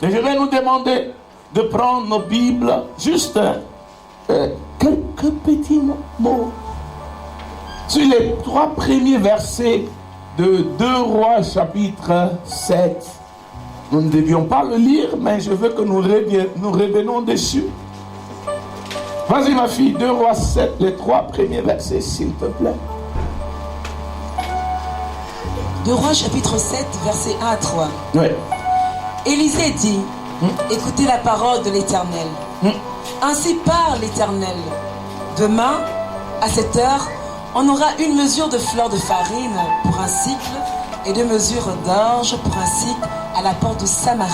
Et je vais nous demander de prendre nos Bibles, juste quelques petits mots sur les 3 premiers versets de 2 Rois chapitre 7. Nous ne devions pas le lire, mais je veux que nous revenons dessus. Vas-y ma fille, 2 Rois 7, les 3 premiers versets, s'il te plaît. 2 Rois chapitre 7, versets 1 à 3. Oui. Élisée dit, écoutez la parole de l'Éternel. Ainsi parle l'Éternel. Demain, à cette heure, on aura une mesure de fleur de farine pour un cycle et 2 mesures d'orge pour un cycle à la porte de Samarie.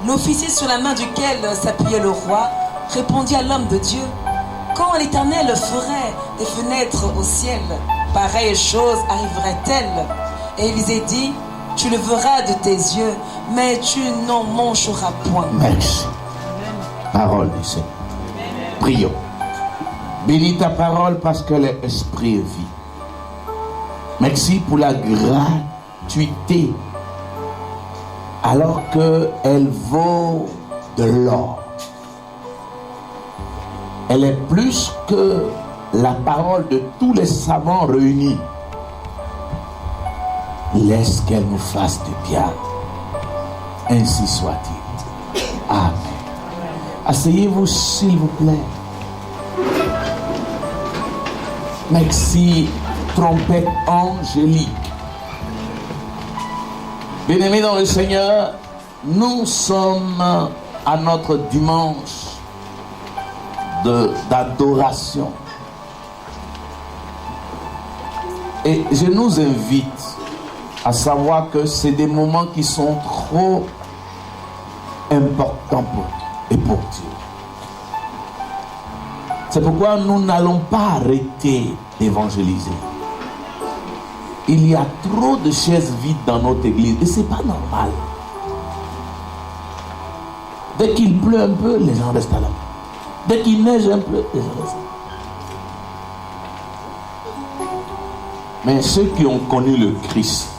L'officier sur la main duquel s'appuyait le roi répondit à l'homme de Dieu, quand l'Éternel ferait des fenêtres au ciel, pareille chose arriverait-elle? Et Élisée dit, tu le verras de tes yeux, mais tu n'en mangeras point. Merci. Parole du Seigneur. Prions. Bénis ta parole parce qu'elle est esprit et vie. Merci pour la gratuité, alors qu'elle vaut de l'or. Elle est plus que la parole de tous les savants réunis. Laisse qu'elle nous fasse du bien. Ainsi soit-il. Amen. Asseyez-vous s'il vous plaît. Merci, trompette angélique. Bien-aimés dans le Seigneur, nous sommes à notre dimanche d'adoration. Et je nous invite à savoir que c'est des moments qui sont trop importants pour Dieu. C'est pourquoi nous n'allons pas arrêter d'évangéliser. Il y a trop de chaises vides dans notre église et ce n'est pas normal. Dès qu'il pleut un peu, les gens restent là. Dès qu'il neige un peu, les gens restent là. Mais ceux qui ont connu le Christ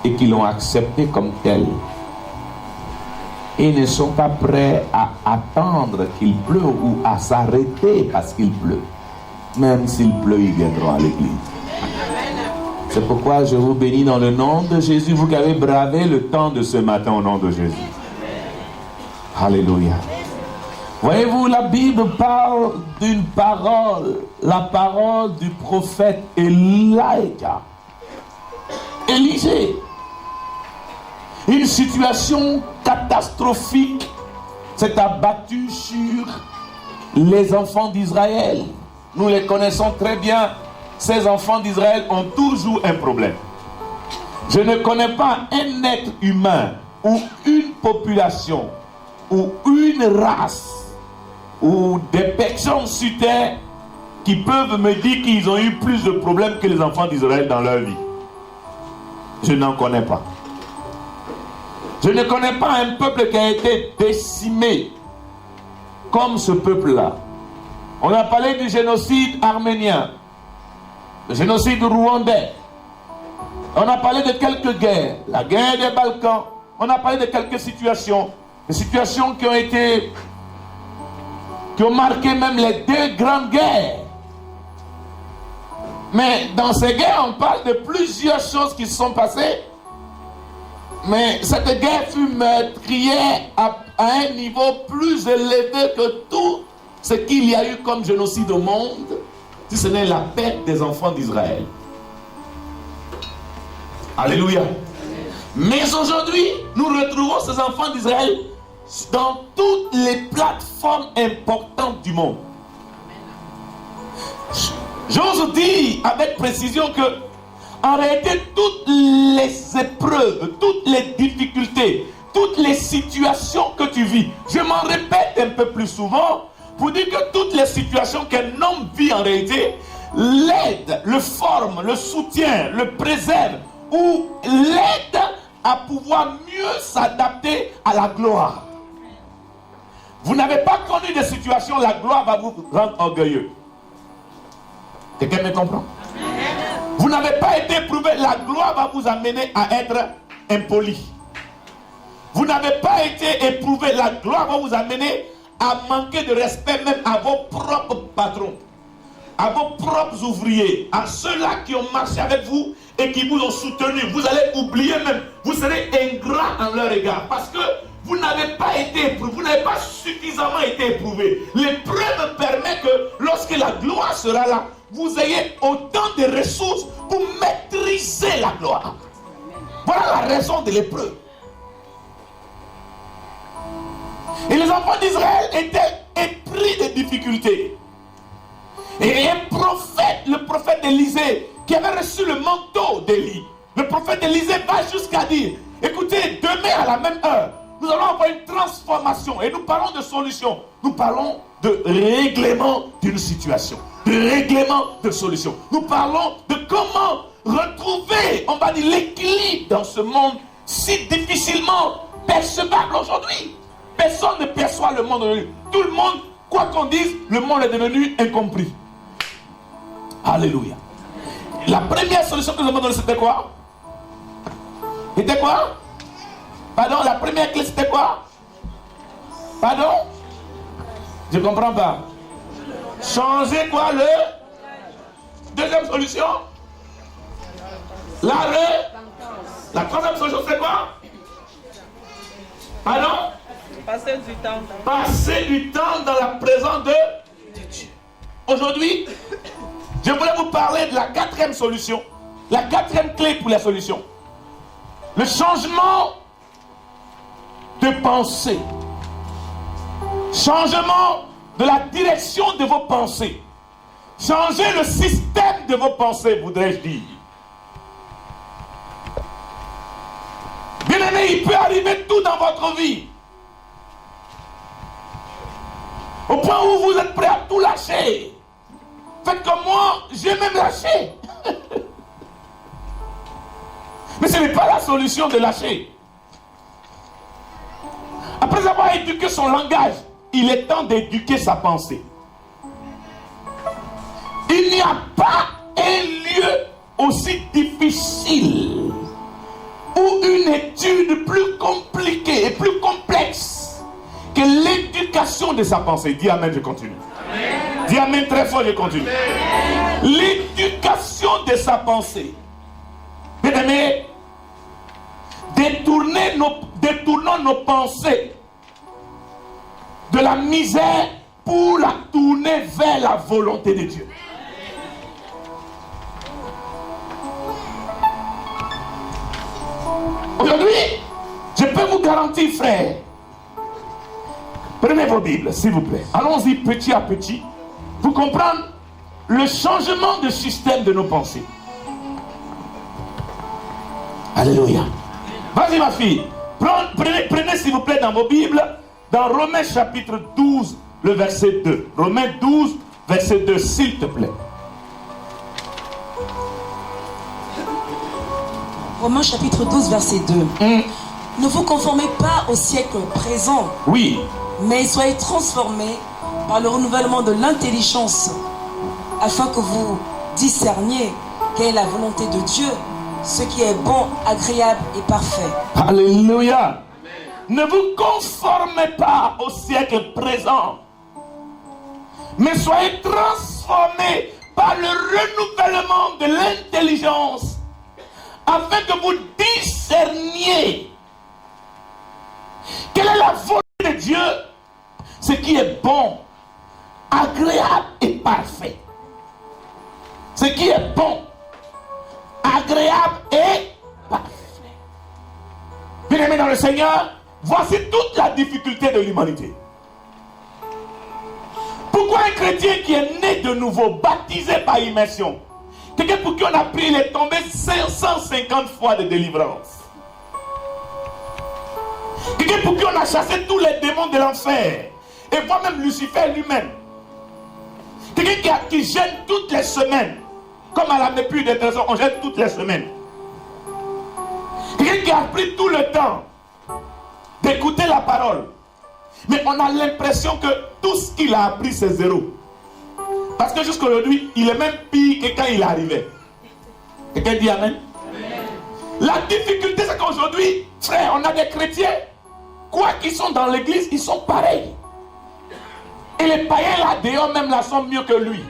et qui l'ont accepté comme tel, ils ne sont pas prêts à attendre qu'il pleut ou à s'arrêter parce qu'il pleut. Même s'il pleut, ils viendront à l'église. C'est pourquoi je vous bénis dans le nom de Jésus, vous qui avez bravé le temps de ce matin au nom de Jésus. Alléluia. Voyez-vous, la Bible parle d'une parole, la parole du prophète Elijah. Élisée. Une situation catastrophique s'est abattue sur les enfants d'Israël. Nous les connaissons très bien. Ces enfants d'Israël ont toujours un problème. Je ne connais pas un être humain ou une population ou une race ou des personnes sur terre qui peuvent me dire qu'ils ont eu plus de problèmes que les enfants d'Israël dans leur vie. Je n'en connais pas. Je ne connais pas un peuple qui a été décimé comme ce peuple-là. On a parlé du génocide arménien, le génocide rwandais. On a parlé de quelques guerres, la guerre des Balkans. On a parlé de quelques situations, des situations qui ont marqué même les 2 grandes guerres. Mais dans ces guerres, on parle de plusieurs choses qui se sont passées. Mais cette guerre fut meurtrière à un niveau plus élevé que tout ce qu'il y a eu comme génocide au monde, si ce n'est la perte des enfants d'Israël. Alléluia. Mais aujourd'hui, nous retrouvons ces enfants d'Israël dans toutes les plateformes importantes du monde. J'ose dire avec précision que en réalité, toutes les épreuves, toutes les difficultés, toutes les situations que tu vis, je m'en répète un peu plus souvent pour dire que toutes les situations qu'un homme vit en réalité, l'aide, le forme, le soutient, le préserve ou l'aide à pouvoir mieux s'adapter à la gloire. Vous n'avez pas connu des situations, la gloire va vous rendre orgueilleux. Quelqu'un me comprend? Vous n'avez pas été éprouvé, la gloire va vous amener à être impoli. vous n'avez pas été éprouvé. La gloire va vous amener à manquer de respect même à vos propres patrons, à vos propres ouvriers, à ceux-là qui ont marché avec vous et qui vous ont soutenu. Vous allez oublier même, vous serez ingrat en leur égard parce que vous n'avez pas été éprouvé, vous n'avez pas suffisamment été éprouvé. L'épreuve permet que lorsque la gloire sera là, vous ayez autant de ressources pour maîtriser la gloire. Voilà la raison de l'épreuve. Et les enfants d'Israël étaient épris de difficultés. Et un prophète, le prophète Élisée, qui avait reçu le manteau d'Élie, le prophète Élisée va jusqu'à dire, écoutez, demain à la même heure, nous allons avoir une transformation. Et nous parlons de solution. Nous parlons de règlement d'une situation, de règlement de solution. Nous parlons de comment retrouver, on va dire, l'équilibre dans ce monde si difficilement percevable aujourd'hui. Personne ne perçoit le monde aujourd'hui. Tout le monde, quoi qu'on dise, le monde est devenu incompris. Alléluia. La première solution que nous avons donnée, c'était quoi? C'était quoi? Pardon, la première clé, c'était quoi? Pardon? Je ne comprends pas. Changer quoi? Le deuxième solution? La troisième solution, c'est quoi? Pardon? Passer du temps. Passer du temps dans la présence de Dieu. Aujourd'hui, je voulais vous parler de la quatrième solution. La quatrième clé pour la solution. Le changement de pensée. Changement de la direction de vos pensées. Changer le système de vos pensées, voudrais-je dire. Bien aimé, il peut arriver tout dans votre vie. Au point où vous êtes prêt à tout lâcher. Faites comme moi, j'ai même lâché. Mais ce n'est pas la solution de lâcher. Après avoir éduqué son langage, il est temps d'éduquer sa pensée. Il n'y a pas un lieu aussi difficile ou une étude plus compliquée et plus complexe que l'éducation de sa pensée. Dis amen, je continue. Amen. Dis amen très fort, je continue. L'éducation de sa pensée. Bien aimé, détournons nos pensées de la misère pour la tourner vers la volonté de Dieu. Aujourd'hui, je peux vous garantir, frère, prenez vos Bibles, s'il vous plaît. Allons-y petit à petit pour comprendre le changement de système de nos pensées. Alléluia. Vas-y ma fille, prenez s'il vous plaît dans vos Bibles, dans Romains chapitre 12, le verset 2. Romains 12, verset 2, s'il te plaît. Romains chapitre 12, verset 2. Ne vous conformez pas au siècle présent. Oui. Mais soyez transformés par le renouvellement de l'intelligence, afin que vous discerniez quelle est la volonté de Dieu, ce qui est bon, agréable et parfait. Alléluia. Amen. Ne vous conformez pas au siècle présent, mais soyez transformés par le renouvellement de l'intelligence, afin que vous discerniez quelle est la volonté de Dieu, ce qui est bon, agréable et parfait. Ce qui est bon, agréable et parfait. Bien-aimés dans le Seigneur, voici toute la difficulté de l'humanité. Pourquoi un chrétien qui est né de nouveau, baptisé par immersion, quelqu'un pour qui on a pris, il est tombé 550 fois de délivrance. Quelqu'un pour qui on a chassé tous les démons de l'enfer. Et voire même Lucifer lui-même. Quelqu'un qui gêne toutes les semaines. Comme à la mépris des trésors, on gêne toutes les semaines. Quelqu'un qui a pris tout le temps d'écouter la parole. Mais on a l'impression que tout ce qu'il a appris, c'est zéro. Parce que jusqu'à aujourd'hui, il est même pire que quand il est arrivé. Quelqu'un dit amen? La difficulté, c'est qu'aujourd'hui, frère, on a des chrétiens quoi qu'ils sont dans l'église, ils sont pareils. Et les païens là dehors même là sont mieux que lui.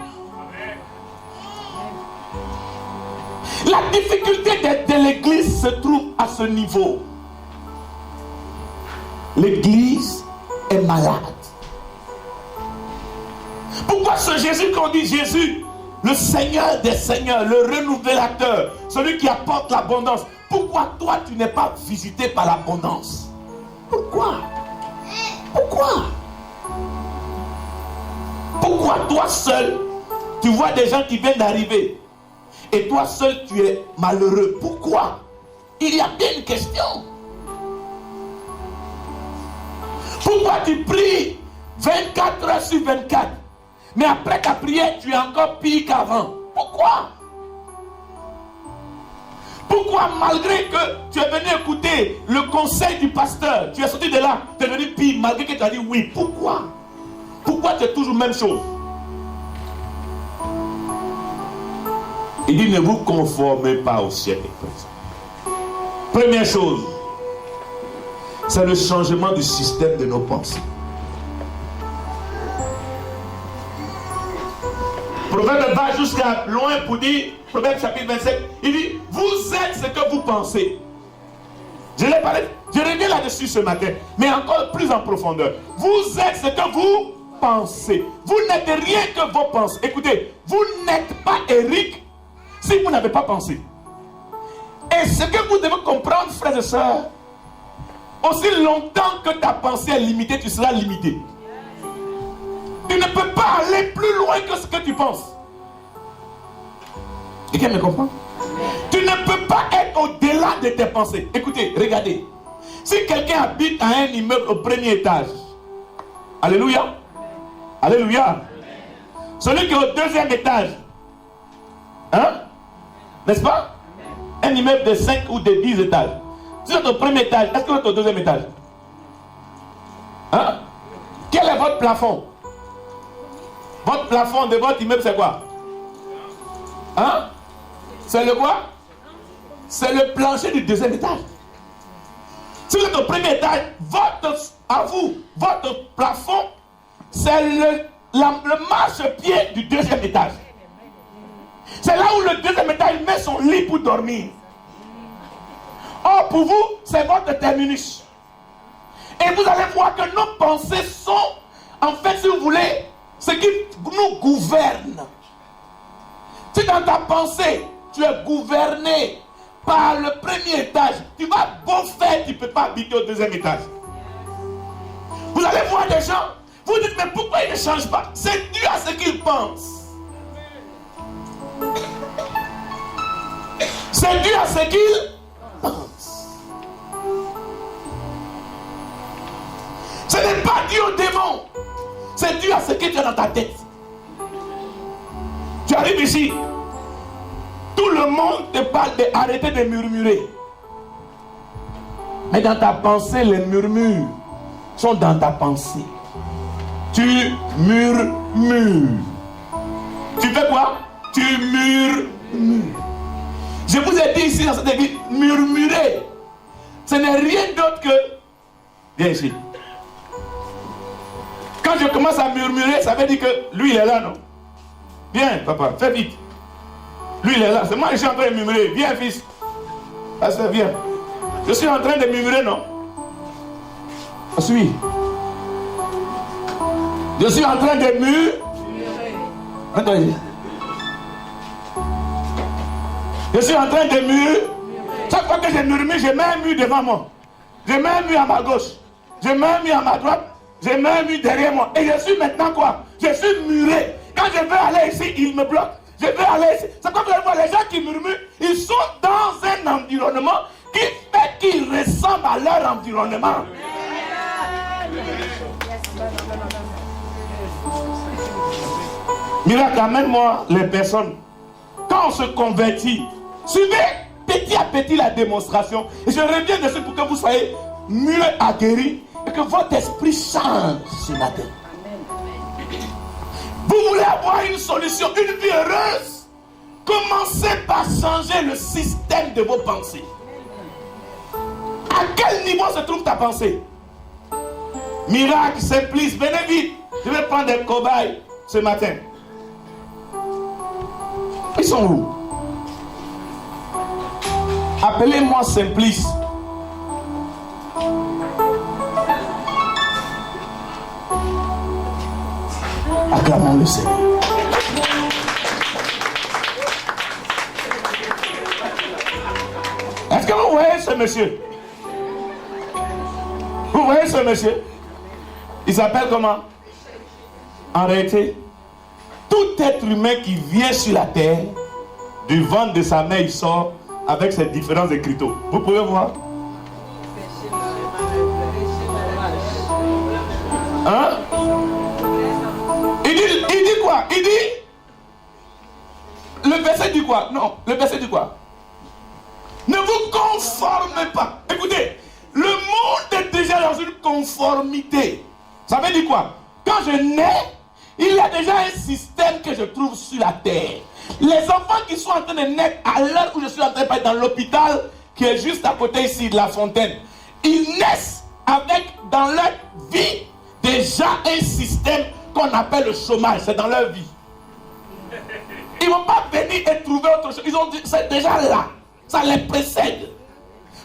La difficulté de l'église se trouve à ce niveau. L'église est malade. Pourquoi ce Jésus qu'on dit Jésus, le Seigneur des Seigneurs, le renouvelateur, celui qui apporte l'abondance, pourquoi toi tu n'es pas visité par l'abondance? Pourquoi? Pourquoi toi seul, tu vois des gens qui viennent d'arriver et toi seul tu es malheureux? Pourquoi? Il y a bien une question. Pourquoi tu pries 24 heures sur 24, mais après ta prière tu es encore pire qu'avant? Pourquoi? Pourquoi malgré que tu es venu écouter le conseil du pasteur, tu es sorti de là, tu es venu pire malgré que tu as dit oui? Pourquoi? Pourquoi tu es toujours la même chose? Il dit ne vous conformez pas au siècle présent. Première chose, c'est le changement du système de nos pensées. Proverbe va jusqu'à loin pour dire, Proverbe chapitre 27, il dit, vous êtes ce que vous pensez. Je l'ai parlé, je reviens là-dessus ce matin, mais encore plus en profondeur. Vous êtes ce que vous pensez. Vous n'êtes rien que vos pensées. Écoutez, vous n'êtes pas Eric si vous n'avez pas pensé. Et ce que vous devez comprendre, frères et sœurs, aussi longtemps que ta pensée est limitée, tu seras limité. Tu ne peux pas aller plus loin que ce que tu penses. Quelqu'un me comprend? Tu ne peux pas être au-delà de tes pensées. Écoutez, regardez. Si quelqu'un habite à un immeuble au premier étage, alléluia, alléluia. Celui qui est au deuxième étage, hein? N'est-ce pas? Un immeuble de 5 ou de 10 étages. Si vous êtes au premier étage, est-ce que vous êtes au deuxième étage? Hein? Quel est votre plafond? Votre plafond de votre immeuble, c'est quoi? Hein? C'est le quoi? C'est le plancher du deuxième étage. Si vous êtes au premier étage, votre plafond, c'est le marchepied du deuxième étage. C'est là où le deuxième étage met son lit pour dormir. Or, pour vous, c'est votre terminus. Et vous allez voir que nos pensées sont, en fait, si vous voulez, ce qui nous gouverne. Si dans ta pensée, tu es gouverné par le premier étage, tu vas beau faire, tu ne peux pas habiter au deuxième étage. Vous allez voir des gens, vous dites, mais pourquoi ils ne changent pas? C'est dû à ce qu'ils pensent. C'est dû à ce qu'ils pensent. Ce n'est pas dû au démon. C'est dû à ce que tu as dans ta tête. Tu arrives ici, tout le monde te parle d'arrêter de murmurer. Mais dans ta pensée, les murmures sont dans ta pensée. Tu murmures. Tu fais quoi? Tu murmures. Je vous ai dit ici dans cette église, murmurer. Ce n'est rien d'autre que... Viens ici. Quand je commence à murmurer, ça veut dire que lui il est là, non? Viens, papa, fais vite. Lui il est là, c'est moi qui suis en train de murmurer. Viens, fils. Pasteur, viens. Je suis en train de murmurer, non? Suis. Je suis en train de murmurer. Je suis en train de murmurer. Chaque fois que je murmure, je mets un mur devant moi. Je mets un mur à ma gauche. Je mets un mur à ma droite. Je mets un mur derrière moi. Et je suis maintenant quoi? Je suis muré. Quand je veux aller ici, il me bloque. Je veux aller ici. C'est comme vous allez voir, les gens qui murmurent, ils sont dans un environnement qui fait qu'ils ressemblent à leur environnement. Miracle, amène-moi les personnes. Quand on se convertit, suivez petit à petit la démonstration. Et je reviens dessus pour que vous soyez mieux aguerris et que votre esprit change ce matin. Vous voulez avoir une solution, une vie heureuse? Commencez par changer le système de vos pensées. À quel niveau se trouve ta pensée? Miracle, Simplice, venez vite. Je vais prendre des cobayes ce matin. Ils sont où? Appelez-moi Simplice. Acclamons le Seigneur. Est-ce que vous voyez ce monsieur? Vous voyez ce monsieur? Il s'appelle comment? En réalité, tout être humain qui vient sur la terre, du ventre de sa mère, il sort avec ses différents écriteaux. Vous pouvez voir? Hein? Il dit quoi? Il dit... Le verset dit quoi? Non, le verset dit quoi? Ne vous conformez pas. Écoutez, le monde est déjà dans une conformité. Ça veut dire quoi? Quand je nais, il y a déjà un système que je trouve sur la terre. Les enfants qui sont en train de naître à l'heure où je suis en train de être dans l'hôpital, qui est juste à côté ici de la fontaine, ils naissent avec dans leur vie déjà un système qu'on appelle le chômage. C'est dans leur vie. Ils ne vont pas venir et trouver autre chose. Ils ont dit, c'est déjà là. Ça les précède.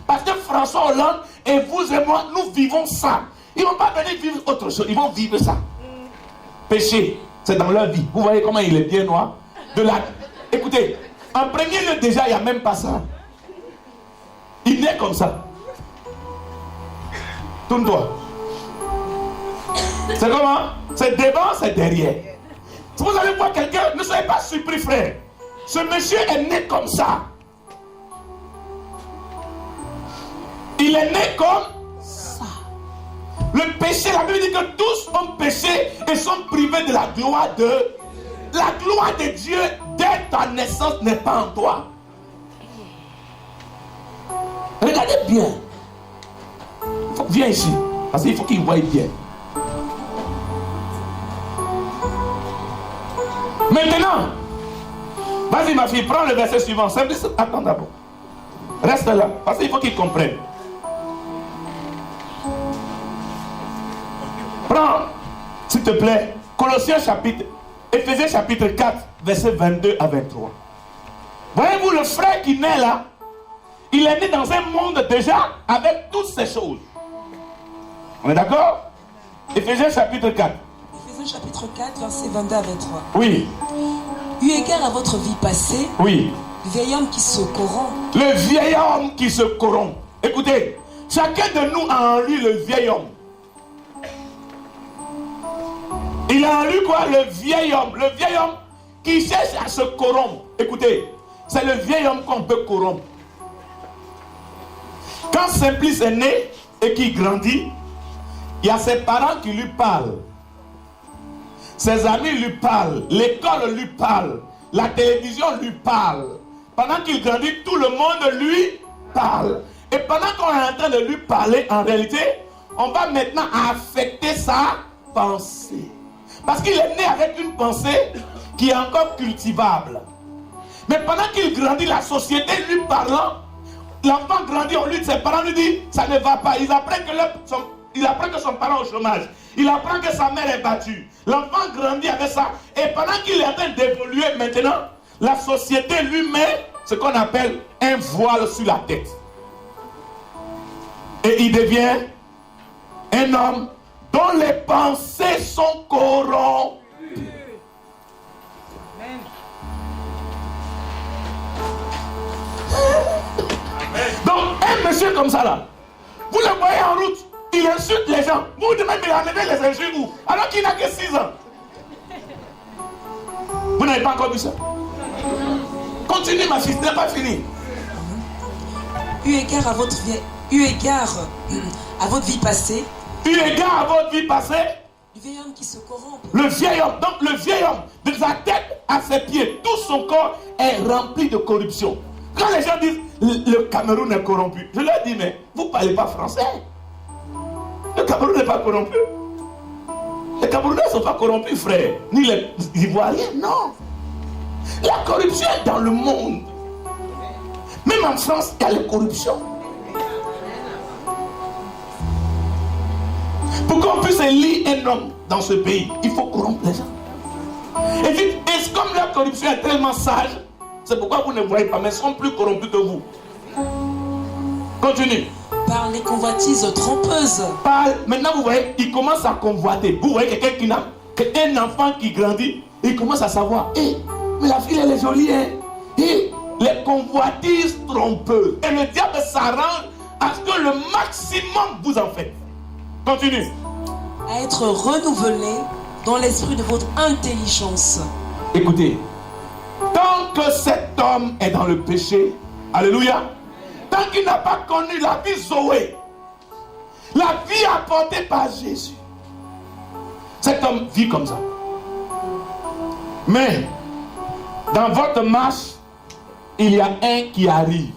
Parce que François Hollande et vous et moi, nous vivons ça. Ils ne vont pas venir vivre autre chose. Ils vont vivre ça. Péché, c'est dans leur vie. Vous voyez comment il est bien noir. Écoutez, en premier lieu déjà, il n'y a même pas ça. Il naît comme ça. Tourne-toi. C'est comment? C'est devant, c'est derrière. Si vous allez voir quelqu'un, ne soyez pas surpris, frère. Ce monsieur est né comme ça. Il est né comme ça. Le péché, la Bible dit que tous ont péché et sont privés de la gloire de... La gloire de Dieu dès ta naissance n'est pas en toi. Regardez bien. Viens ici. Parce qu'il faut qu'il voie bien. Maintenant, vas-y ma fille, prends le verset suivant. Attends d'abord. Reste là. Parce qu'il faut qu'il comprenne. Prends, s'il te plaît, Éphésiens chapitre 4, verset 22 à 23. Voyez-vous le frère qui naît là, il est né dans un monde déjà avec toutes ces choses. On est d'accord? Éphésiens chapitre 4. Éphésiens chapitre 4, verset 22 à 23. Oui. Eu égard à votre vie passée, oui. Le vieil homme qui se corrompt. Le vieil homme qui se corrompt. Écoutez, chacun de nous a en lui le vieil homme. Il a en lui quoi? Le vieil homme. Le vieil homme qui cherche à se corrompre. Écoutez, c'est le vieil homme qu'on peut corrompre. Quand Simplice est né et qu'il grandit, il y a ses parents qui lui parlent. Ses amis lui parlent. L'école lui parle. La télévision lui parle. Pendant qu'il grandit, tout le monde lui parle. Et pendant qu'on est en train de lui parler, en réalité, on va maintenant affecter sa pensée. Parce qu'il est né avec une pensée qui est encore cultivable. Mais pendant qu'il grandit, la société lui parlant, l'enfant grandit au lieu de ses parents, lui dit, ça ne va pas. Il apprend que son parent est au chômage. Il apprend que sa mère est battue. L'enfant grandit avec ça. Et pendant qu'il est en train d'évoluer maintenant, la société lui met ce qu'on appelle un voile sur la tête. Et il devient un homme dont les pensées sont corrompues. Donc, un monsieur comme ça là, vous le voyez en route, il insulte les gens. Vous vous demandez, il a enlevé les injures où? Alors qu'il n'a que 6 ans. Vous n'avez pas encore vu ça? Continue ma fille, ce n'est pas fini. Eu égard à votre vie passée. Eu égard à votre vie passée. Le vieil homme qui se corrompt. Le vieil homme, donc le vieil homme, de sa tête à ses pieds, tout son corps est rempli de corruption. Quand les gens disent le Cameroun est corrompu, je leur dis, mais vous ne parlez pas français. Le Cameroun n'est pas corrompu. Les Camerounais ne sont pas corrompus, frère. Ni les Ivoiriens, non. La corruption est dans le monde. Même en France, il y a la corruption. Pourquoi qu'on puisse élire un homme dans ce pays, il faut corrompre les gens. Et comme la corruption est tellement sage, c'est pourquoi vous ne voyez pas, mais ils sont plus corrompus que vous. Continue. Par les convoitises trompeuses. Maintenant, vous voyez, il commence à convoiter. Vous voyez quelqu'un qui n'a qu'un enfant qui grandit, il commence à savoir, mais la fille, elle est jolie, hein. Les convoitises trompeuses. Et le diable s'arrange à ce que le maximum vous en faites. Continue. À être renouvelé dans l'esprit de votre intelligence. Écoutez, tant que cet homme est dans le péché, alléluia, tant qu'il n'a pas connu la vie Zoé, la vie apportée par Jésus, cet homme vit comme ça. Mais dans votre marche, il y a un qui arrive.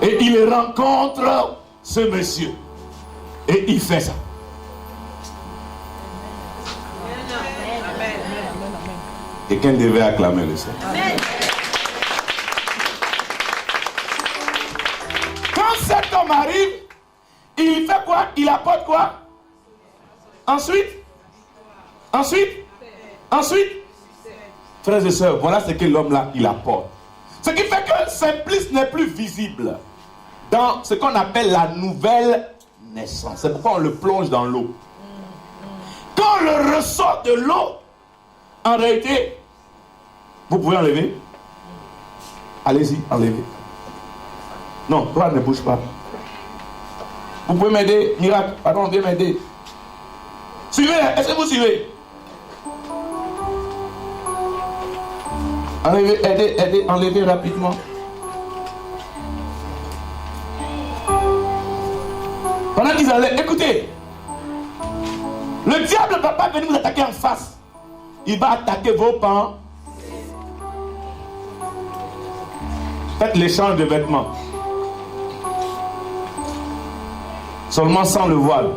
Et il rencontre ce monsieur. Et il fait ça. Quelqu'un devait acclamer le Seigneur. Quand cet homme arrive, il fait quoi? Il apporte quoi? Ensuite, frères et sœurs, voilà ce que l'homme là, il apporte. Ce qui fait que Simplice n'est plus visible dans ce qu'on appelle la nouvelle naissance. C'est pourquoi on le plonge dans l'eau. Quand on le ressort de l'eau, en réalité, vous pouvez enlever. Allez-y, enlevez. Non, toi ne bouge pas. Vous pouvez m'aider, Miracle. Pardon, viens m'aider. Suivez, est-ce que vous suivez? Enlevez, aidez, enlevez rapidement. Pendant qu'ils enlèvent, écoutez. Le diable ne va pas venir vous attaquer en face. Il va attaquer vos pans. Faites l'échange de vêtements. Seulement sans le voile.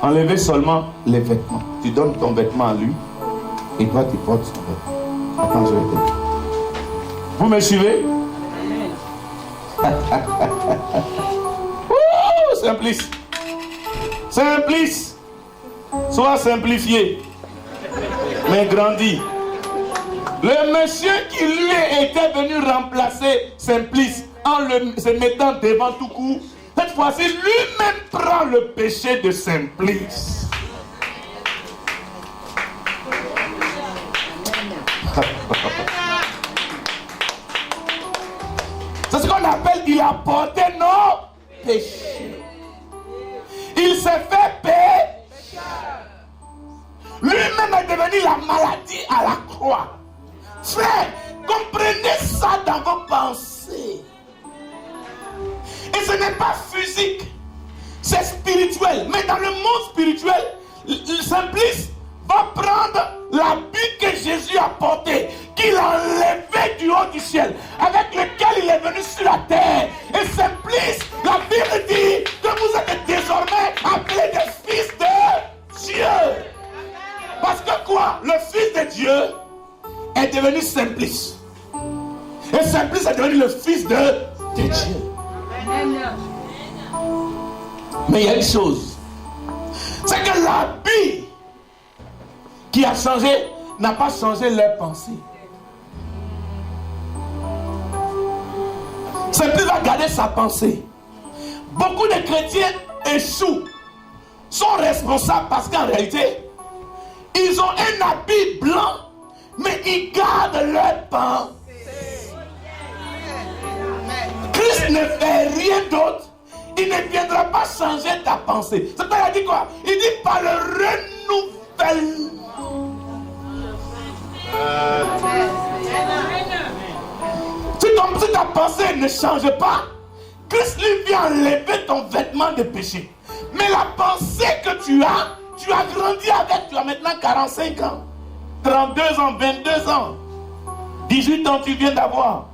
Enlevez seulement les vêtements. Tu donnes ton vêtement à lui. Et toi tu portes son vêtement. Attends, je vais t'aider. Vous me suivez? Simplice. Simplice. Sois simplifié. Mais grandis. Le monsieur qui lui était venu remplacer Simplice en se mettant devant tout coup, cette fois-ci lui-même prend le péché de Simplice. C'est ce qu'on appelle, il a porté nos péchés. Il s'est fait péché. Lui-même est devenu la maladie à la croix. Frère, comprenez ça dans vos pensées. Et ce n'est pas physique, c'est spirituel. Mais dans le monde spirituel, le Simplice va prendre la vie que Jésus a portée, qu'il a enlevée du haut du ciel, avec lequel il est venu sur la terre. Et Simplice, la Bible dit que vous êtes désormais appelés des fils de Dieu. Parce que quoi? Le fils de Dieu est devenu Simplice. Et Simplice est devenu le fils de Dieu. Mais il y a une chose, c'est que la vie qui a changé n'a pas changé leurs pensées. Simplice va garder sa pensée. Beaucoup de chrétiens échouent, sont responsables parce qu'en réalité, ils ont un habit blanc, mais ils gardent leur pensée. Christ ne fait rien d'autre. Il ne viendra pas changer ta pensée. C'est pas, il a dit quoi? Il dit par le renouvellement. Si ta pensée ne change pas, Christ lui vient enlever ton vêtement de péché. Mais la pensée que tu as grandi avec, tu as maintenant 45 ans, 32 ans, 22 ans, 18 ans tu viens d'avoir.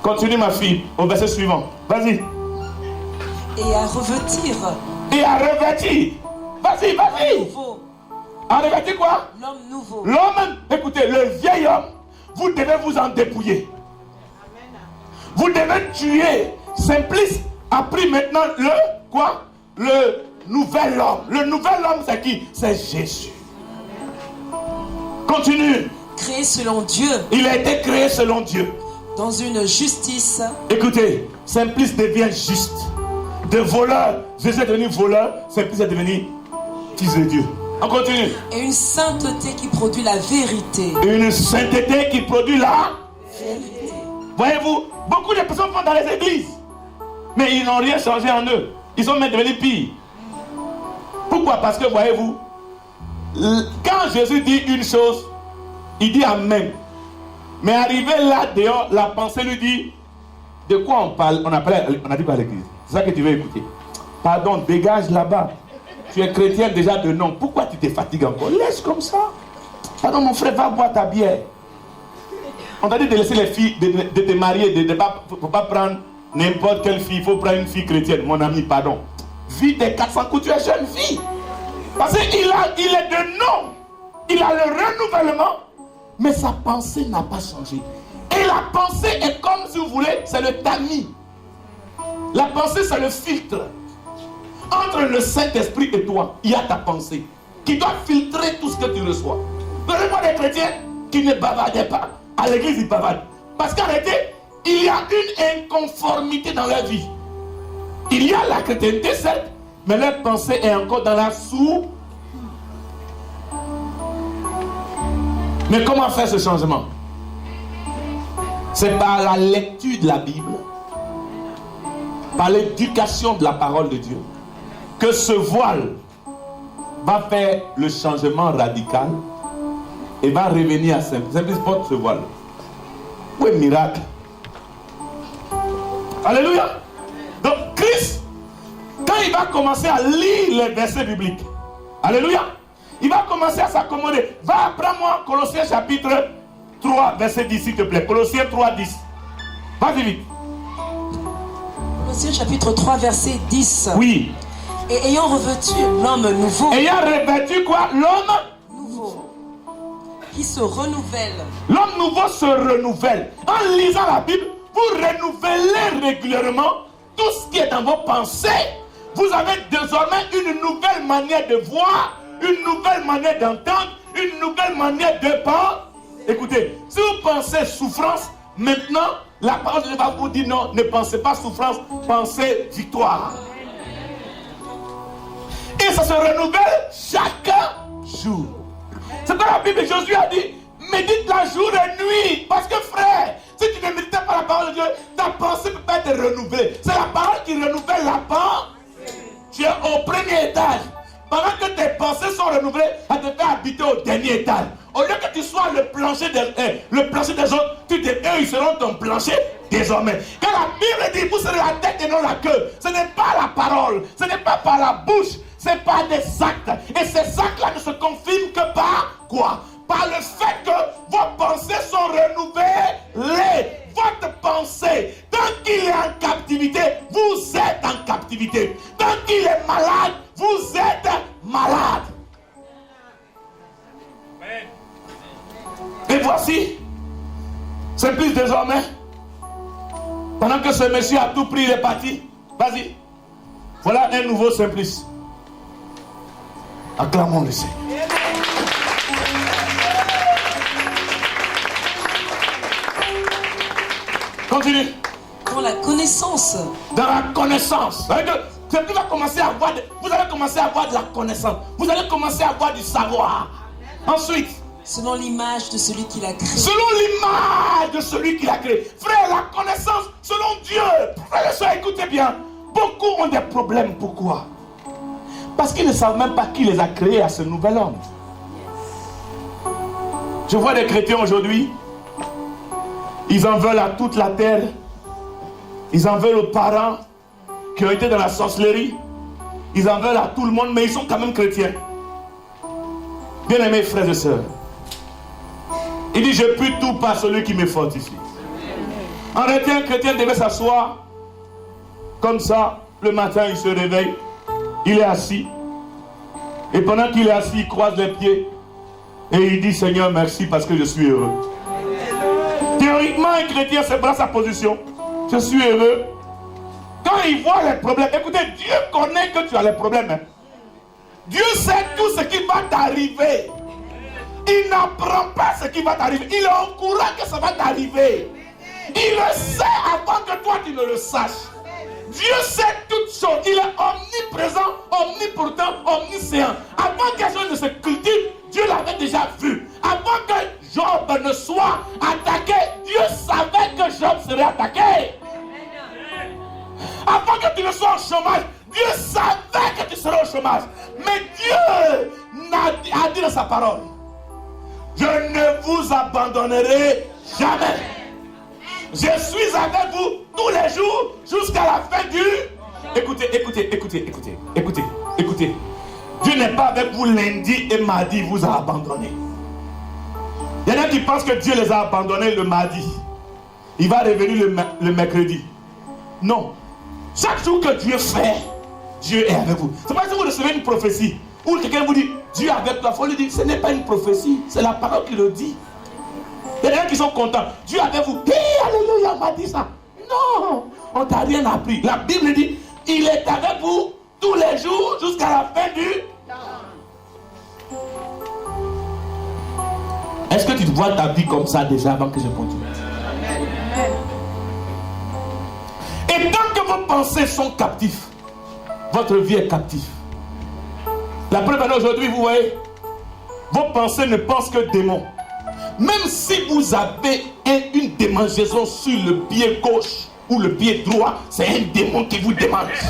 Continue ma fille, au verset suivant. Vas-y. Et à revêtir. Et à revêtir. Vas-y. À revêtir quoi? L'homme nouveau. L'homme, écoutez, le vieil homme, vous devez vous en dépouiller. Vous devez tuer Simplice a pris maintenant le nouvel homme. Le nouvel homme, c'est qui? C'est Jésus. Continue. Créé selon Dieu. Il a été créé selon Dieu. Dans une justice. Écoutez, Simplice devient juste. De voleur, Jésus est devenu voleur, Simplice est devenu fils de Dieu. On continue. Et une sainteté qui produit la vérité. Une sainteté qui produit la vérité. Voyez-vous, beaucoup de personnes vont dans les églises, mais ils n'ont rien changé en eux. Ils sont même devenus pires. Pourquoi? Parce que, voyez-vous, quand Jésus dit une chose, il dit Amen. Mais arrivé là dehors, la pensée lui dit, de quoi on parle? On a dit quoi à l'église? C'est ça que tu veux écouter. Pardon, dégage là-bas. Tu es chrétien déjà de nom. Pourquoi tu te fatigues encore? Laisse comme ça. Pardon, mon frère, va boire ta bière. On t'a dit de laisser les filles, de te marier, de ne pas prendre n'importe quelle fille. Il faut prendre une fille chrétienne. Mon ami, pardon. Vis tes 400 coups, tu es jeune fille. Parce qu'il est de nom. Il a le renouvellement. Mais sa pensée n'a pas changé. Et la pensée est comme, si vous voulez, c'est le tamis. La pensée, c'est le filtre. Entre le Saint-Esprit et toi, il y a ta pensée qui doit filtrer tout ce que tu reçois. Prenez-moi des chrétiens qui ne bavardaient pas. À l'église, ils bavardent. Parce qu'en réalité, il y a une inconformité dans leur vie. Il y a la chrétienté, certes, mais leur pensée est encore dans la sous. Mais comment faire ce changement? C'est par la lecture de la Bible, par l'éducation de la parole de Dieu, que ce voile va faire le changement radical et va revenir à Simplice. Simplice porte ce voile. Où est le miracle? Alléluia. Donc Christ, quand il va commencer à lire les versets bibliques, alléluia, il va commencer à s'accommoder. Va, apprends-moi Colossiens chapitre 3, verset 10, s'il te plaît. Colossiens 3, 10. Vas-y vite. Colossiens chapitre 3, verset 10. Oui. Et ayant revêtu l'homme nouveau. Ayant revêtu quoi? L'homme nouveau. Qui se renouvelle. L'homme nouveau se renouvelle. En lisant la Bible, vous renouvelez régulièrement tout ce qui est dans vos pensées. Vous avez désormais une nouvelle manière de voir, une nouvelle manière d'entendre, une nouvelle manière de penser. Écoutez, si vous pensez souffrance, maintenant, la parole de Dieu va vous dire non, ne pensez pas souffrance, pensez victoire. Et ça se renouvelle chaque jour. C'est dans la Bible que Josué a dit, médite la jour et nuit. Parce que frère, si tu ne médites pas la parole de Dieu, ta pensée ne peut pas être renouvelée. C'est la parole qui renouvelle la pensée. Tu es au premier étage. Pendant que tes pensées sont renouvelées, elle te fait habiter au dernier étage. Au lieu que tu sois le plancher des autres, tu te dis, eux, ils seront ton plancher désormais. Quand la Bible dit, vous serez la tête et non la queue, ce n'est pas la parole, ce n'est pas par la bouche, c'est par des actes. Et ces actes-là ne se confirment que par quoi? Par le fait que vos pensées sont renouvelées. Votre pensée, tant qu'il est en captivité, vous êtes en captivité. Tant qu'il est malade, vous êtes malade. Et voici, Simplice désormais, pendant que ce monsieur a tout pris, il est parti. Vas-y. Voilà un nouveau Simplice. Acclamons le Seigneur. Continue. Dans la connaissance. Dans la connaissance. Vous allez commencer à avoir de la connaissance. Vous allez commencer à avoir du savoir. Ensuite. Selon l'image de celui qui l'a créé. Selon l'image de celui qui l'a créé. Frère, la connaissance selon Dieu. Frère et soeur, écoutez bien. Beaucoup ont des problèmes. Pourquoi? Parce qu'ils ne savent même pas qui les a créés à ce nouvel homme. Je vois des chrétiens aujourd'hui. Ils en veulent à toute la terre. Ils en veulent aux parents qui ont été dans la sorcellerie. Ils en veulent à tout le monde, mais ils sont quand même chrétiens. Bien-aimés frères et sœurs, il dit, je puis tout par celui qui me fortifie. En réalité, un chrétien devait s'asseoir comme ça. Le matin, il se réveille. Il est assis. Et pendant qu'il est assis, il croise les pieds. Et il dit, Seigneur, merci parce que je suis heureux. Théoriquement, un chrétien, c'est pas sa position. Je suis heureux. Quand il voit les problèmes, écoutez, Dieu connaît que tu as les problèmes. Hein. Dieu sait tout ce qui va t'arriver. Il n'apprend pas ce qui va t'arriver. Il est au courant que ça va t'arriver. Il le sait avant que toi tu ne le saches. Dieu sait toutes choses. Il est omniprésent, omnipotent, omniscient. Avant que quelque chose ne se cultive, Dieu l'avait déjà vu. Avant que Job ne soit attaqué, Dieu savait que Job serait attaqué. Avant que tu ne sois au chômage, Dieu savait que tu serais au chômage. Mais Dieu a dit dans sa parole, je ne vous abandonnerai jamais. Je suis avec vous tous les jours jusqu'à la fin du... Écoutez. Dieu n'est pas avec vous lundi et mardi, il vous a abandonné. Il y en a qui pensent que Dieu les a abandonnés le mardi. Il va revenir le mercredi. Non. Chaque jour que Dieu fait, Dieu est avec vous. C'est pas si vous recevez une prophétie ou quelqu'un vous dit Dieu est avec toi, il faut lui dire ce n'est pas une prophétie, c'est la parole qui le dit. Il y a des gens qui sont contents. Dieu est avec vous. Alléluia, m'a dit ça. Non, on ne t'a rien appris. La Bible dit il est avec vous tous les jours jusqu'à la fin du temps. Est-ce que tu vois ta vie comme ça déjà avant que je continue? Et tant que vos pensées sont captives, votre vie est captive. La preuve aujourd'hui, vous voyez, vos pensées ne pensent que démons. Même si vous avez une démangeaison sur le pied gauche ou le pied droit, c'est un démon qui vous démange.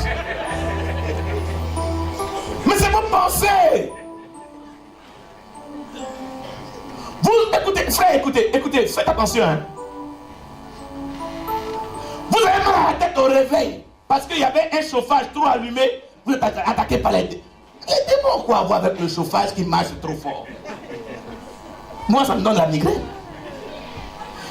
Mais c'est vos pensées. Vous écoutez, frère, écoutez, faites attention. Hein. Vous avez mal à la tête au réveil parce qu'il y avait un chauffage trop allumé. Vous êtes attaqué par les démons. Les démons, quoi avoir avec le chauffage qui marche trop fort? Moi, ça me donne la migraine.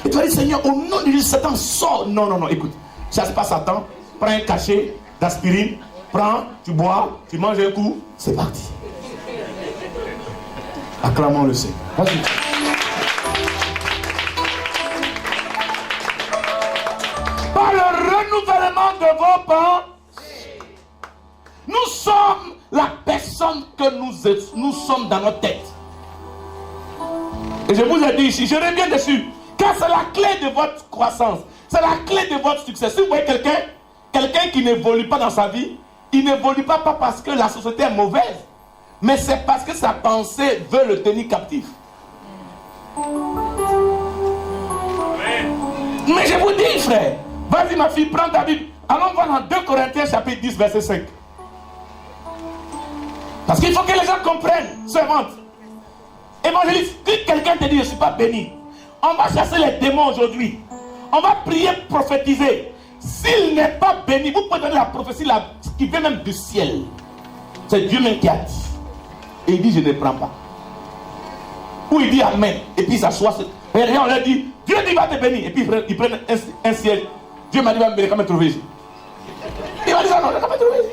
Et tu vas dire, Seigneur, au nom de Jésus, Satan, sort. Non, écoute. Ça se passe Satan. Prends un cachet d'aspirine. Prends, tu bois, tu manges un coup. C'est parti. Acclamons le Seigneur. Vas-y. Par le renouvellement de vos pensées, nous sommes la personne que nous sommes dans notre tête. Et je vous ai dit ici, je reviens dessus, car c'est la clé de votre croissance, c'est la clé de votre succès. Si vous voyez quelqu'un qui n'évolue pas dans sa vie, il n'évolue pas parce que la société est mauvaise, mais c'est parce que sa pensée veut le tenir captif. Mais je vous dis, frère, vas-y ma fille, prends ta Bible. Allons voir dans 2 Corinthiens chapitre 10, verset 5. Parce qu'il faut que les gens comprennent, servante. Évangéliste, si quelqu'un te dit je ne suis pas béni, on va chasser les démons aujourd'hui. On va prier, prophétiser. S'il n'est pas béni, vous pouvez donner la prophétie là, qui vient même du ciel. C'est Dieu même qui a dit. Et il dit je ne prends pas. Ou il dit amen. Et puis il s'assoit. Et on leur dit Dieu dit va te bénir. Et puis ils prennent un ciel. Dieu m'a dit va me bénir, quand me trouver ici. Il m'a dit ça non, quand me trouver ici.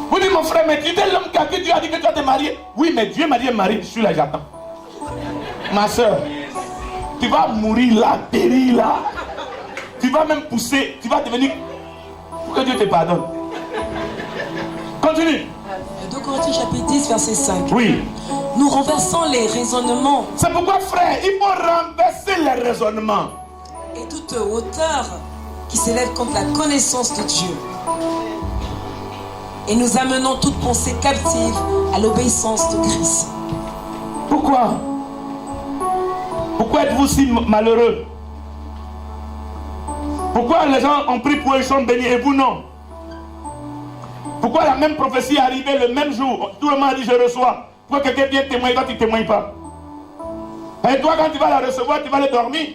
Vous dites mon frère, mais tu es l'homme qui a dit Dieu a dit que tu vas te marier. Oui, mais Dieu m'a dit marie, je suis là, j'attends. Ma soeur, tu vas mourir là, périr là. Tu vas même pousser, tu vas devenir. Pour que Dieu te pardonne. Continue. 2 Corinthiens chapitre 10, verset 5. Oui. Nous renversons les raisonnements. C'est pourquoi, frère, il faut renverser les raisonnements. Et toute hauteur qui s'élève contre la connaissance de Dieu. Et nous amenons toute pensée captive à l'obéissance de Christ. Pourquoi? Pourquoi êtes-vous si malheureux? Pourquoi les gens ont pris pour eux, ils sont bénis et vous non? Pourquoi la même prophétie est arrivée le même jour? Tout le monde a dit je reçois. Pourquoi quelqu'un vient témoigner, toi tu ne témoignes pas? Et toi quand tu vas la recevoir, tu vas aller dormir.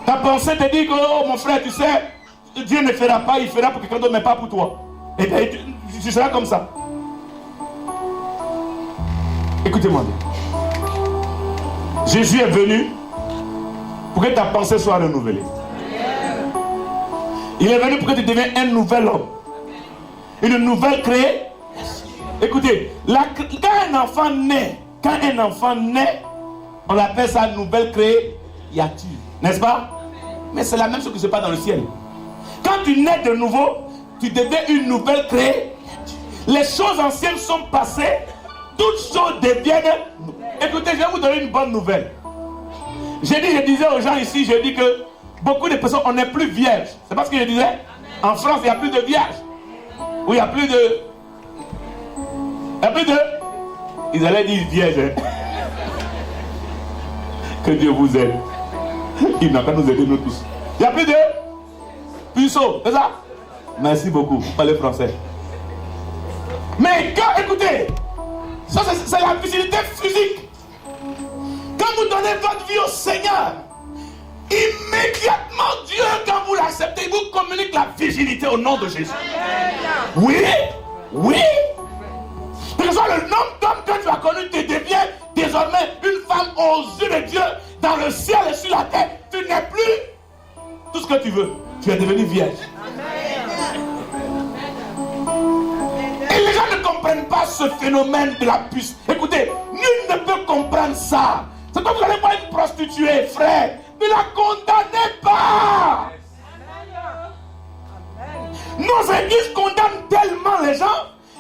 Ta pensée te dit que oh mon frère, tu sais, Dieu ne fera pas, il fera pour quelqu'un d'autre, mais pas pour toi. Et bien tu seras comme ça. Écoutez-moi bien. Jésus est venu pour que ta pensée soit renouvelée. Il est venu pour que tu deviennes un nouvel homme. Une nouvelle créée. Écoutez, quand un enfant naît, on appelle ça nouvelle créature. N'est-ce pas? Mais c'est la même chose qui se passe dans le ciel. Quand tu nais de nouveau, tu deviens une nouvelle créée. Les choses anciennes sont passées, toutes choses deviennent... Écoutez, je vais vous donner une bonne nouvelle. Je disais aux gens ici, je dis que beaucoup de personnes, on n'est plus vierges. C'est pas ce que je disais. En France, il n'y a plus de vierges. Ou il n'y a plus de... Il n'y a plus de... Ils allaient dire vierges. Hein? Que Dieu vous aide. Il n'a qu'à nous aider nous tous. Il n'y a plus de... puceaux, c'est ça? Merci beaucoup, vous parlez français. Mais quand, écoutez, ça c'est la virginité physique. Quand vous donnez votre vie au Seigneur, immédiatement Dieu, quand vous l'acceptez, il vous communique la virginité au nom de Jésus. Oui, oui. Parce que le nom d'homme que tu as connu te devient désormais une femme aux yeux de Dieu, dans le ciel et sur la terre. Tu n'es plus tout ce que tu veux. Tu es devenu vierge. Et les gens ne comprennent pas ce phénomène de la puce. Écoutez, nul ne peut comprendre ça. C'est comme vous allez voir une prostituée, frère. Ne la condamnez pas. Nos églises condamnent tellement les gens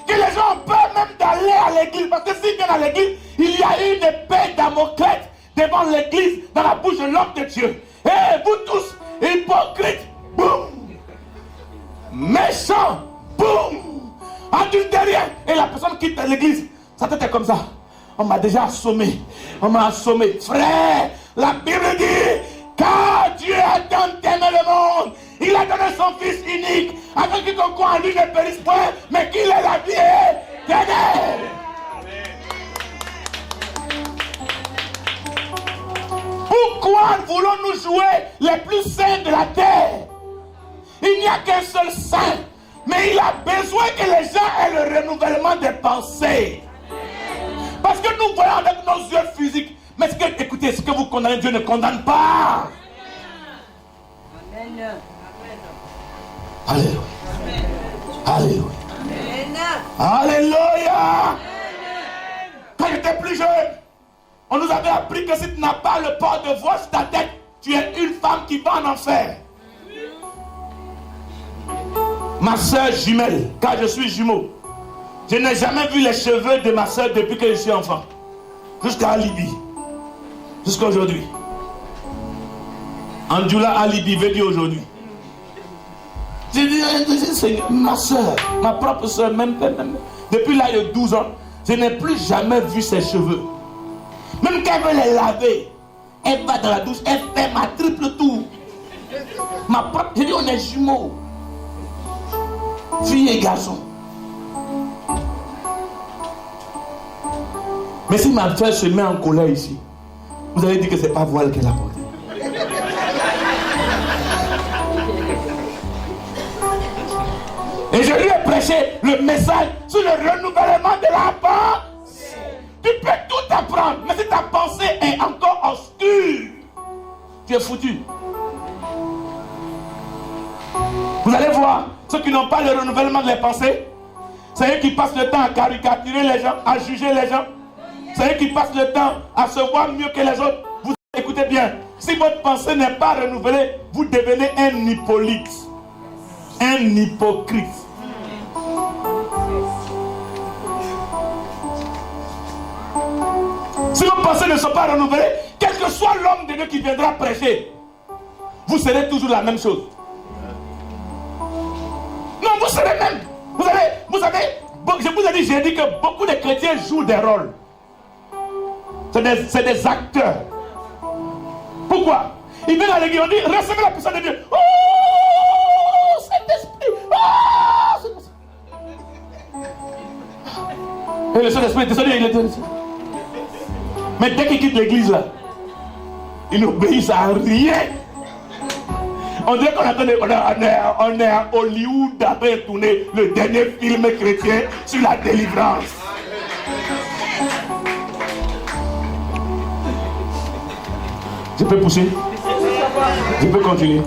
que les gens ont peur même d'aller à l'église. Parce que s'ils viennent à l'église, il y a une épée Damoclès devant l'église dans la bouche de l'homme de Dieu. Et vous tous, hypocrites, boum, méchants, boum, adultériens. Et la personne quitte l'église, sa tête est comme ça. On m'a déjà assommé. On m'a assommé. Frère, la Bible dit, car Dieu a tant aimé le monde, il a donné son Fils unique, afin que quiconque croit en lui ne périsse point, mais qu'il ait la vie éternelle. Pourquoi voulons-nous jouer les plus saints de la terre? Il n'y a qu'un seul saint, mais il a besoin que les gens aient le renouvellement des pensées. Parce que nous voyons avec nos yeux physiques. Mais écoutez, ce que vous condamnez, Dieu ne condamne pas. Amen. Alléluia. Alléluia. Alléluia. Quand j'étais plus jeune, on nous avait appris que si tu n'as pas le port de voix sur ta tête, tu es une femme qui va en enfer. Ma soeur jumelle, car je suis jumeau, je n'ai jamais vu les cheveux de ma soeur depuis que je suis enfant. Jusqu'à Alibi. Jusqu'à aujourd'hui. Andjoula Alibi veut dire aujourd'hui. J'ai dit, ma soeur, ma propre soeur, même, depuis l'âge de 12 ans, je n'ai plus jamais vu ses cheveux. Même quand elle veut les laver, elle va dans la douche, elle fait ma triple tour. Ma propre, j'ai dit, on est jumeaux. Fille et garçon. Mais si ma soeur se met en colère ici, vous allez dire que c'est pas voile qu'elle a porté. Et je lui ai prêché le message sur le renouvellement de la pensée. Tu peux tout apprendre, mais si ta pensée est encore obscure, tu es foutu. Vous allez voir, ceux qui n'ont pas le renouvellement de leurs pensées, c'est eux qui passent le temps à caricaturer les gens, à juger les gens. C'est eux qui passent le temps à se voir mieux que les autres. Vous écoutez bien, si votre pensée n'est pas renouvelée, vous devenez un hippolyte, un hypocrite. Si vos pensées ne sont pas renouvelées, quel que soit l'homme de Dieu qui viendra prêcher, vous serez toujours la même chose. Non, vous serez même. Vous savez, je vous ai dit, j'ai dit que beaucoup de chrétiens jouent des rôles. C'est des acteurs. Pourquoi? Ils viennent à l'église, on dit, recevez la puissance de Dieu. Oh, Saint-Esprit. Oh, et le Saint-Esprit est descendu, il est descendu. Mais dès qu'ils quittent l'église là, ils n'obéissent à rien. On dirait qu'on est à Hollywood après tourner le dernier film chrétien sur la délivrance. Je peux pousser? Je peux continuer?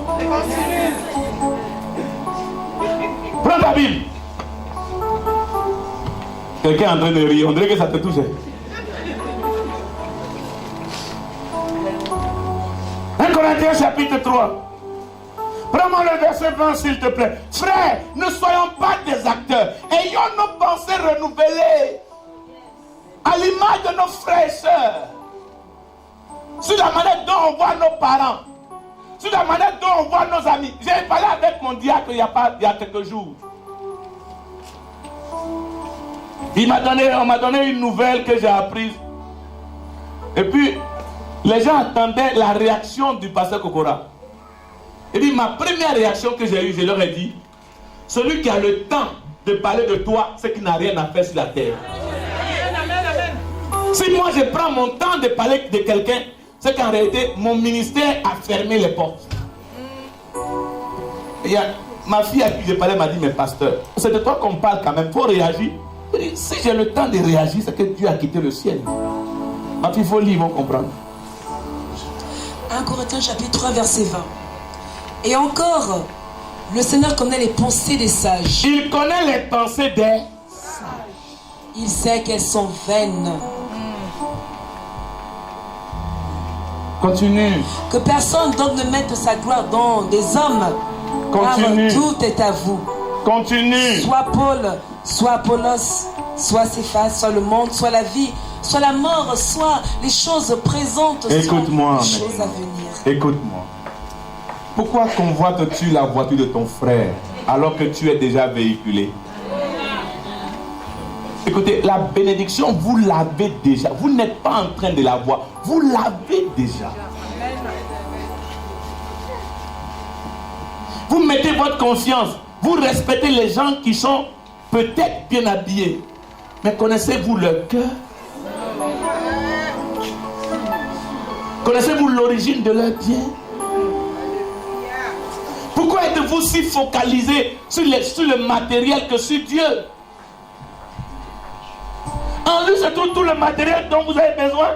Prends ta Bible. Quelqu'un est en train de rire, on dirait que ça te touche. 1 Corinthiens chapitre 3. Prends-moi le verset 20 s'il te plaît. Frères, ne soyons pas des acteurs. Ayons nos pensées renouvelées à l'image de nos frères et sœurs. Sur la manière dont on voit nos parents. Sur la manière dont on voit nos amis. J'ai parlé avec mon diacre il y a quelques jours. On m'a donné une nouvelle que j'ai apprise. Et puis, les gens attendaient la réaction du pasteur Kokora. Et puis, ma première réaction que j'ai eue, je leur ai dit, celui qui a le temps de parler de toi, c'est qu'il n'a rien à faire sur la terre. Si moi je prends mon temps de parler de quelqu'un, c'est qu'en réalité, mon ministère a fermé les portes. Et ma fille à qui je parlais m'a dit, mais pasteur, c'est de toi qu'on parle quand même, il faut réagir. Si j'ai le temps de réagir, c'est que Dieu a quitté le ciel. Ma fille, il faut lire, ils vont comprendre. 1 Corinthiens chapitre 3 verset 20. Et encore, le Seigneur connaît les pensées des sages. Il connaît les pensées des sages. Il sait qu'elles sont vaines. Continue. Que personne donc ne mette sa gloire dans des hommes. Continue. Car tout est à vous. Continue. Soit Paul, soit Apollos, soit Céphas, soit le monde, soit la vie, soit la mort, soit les choses présentes, soit les choses à venir. Écoute-moi. Pourquoi convoites-tu la voiture de ton frère alors que tu es déjà véhiculé? Écoutez, la bénédiction, vous l'avez déjà. Vous n'êtes pas en train de la voir. Vous l'avez déjà. Vous mettez votre confiance. Vous respectez les gens qui sont peut-être bien habillés. Mais connaissez-vous leur cœur? Connaissez-vous l'origine de leur bien? Pourquoi êtes-vous si focalisé sur le matériel que sur Dieu? En lui se trouve tout le matériel dont vous avez besoin.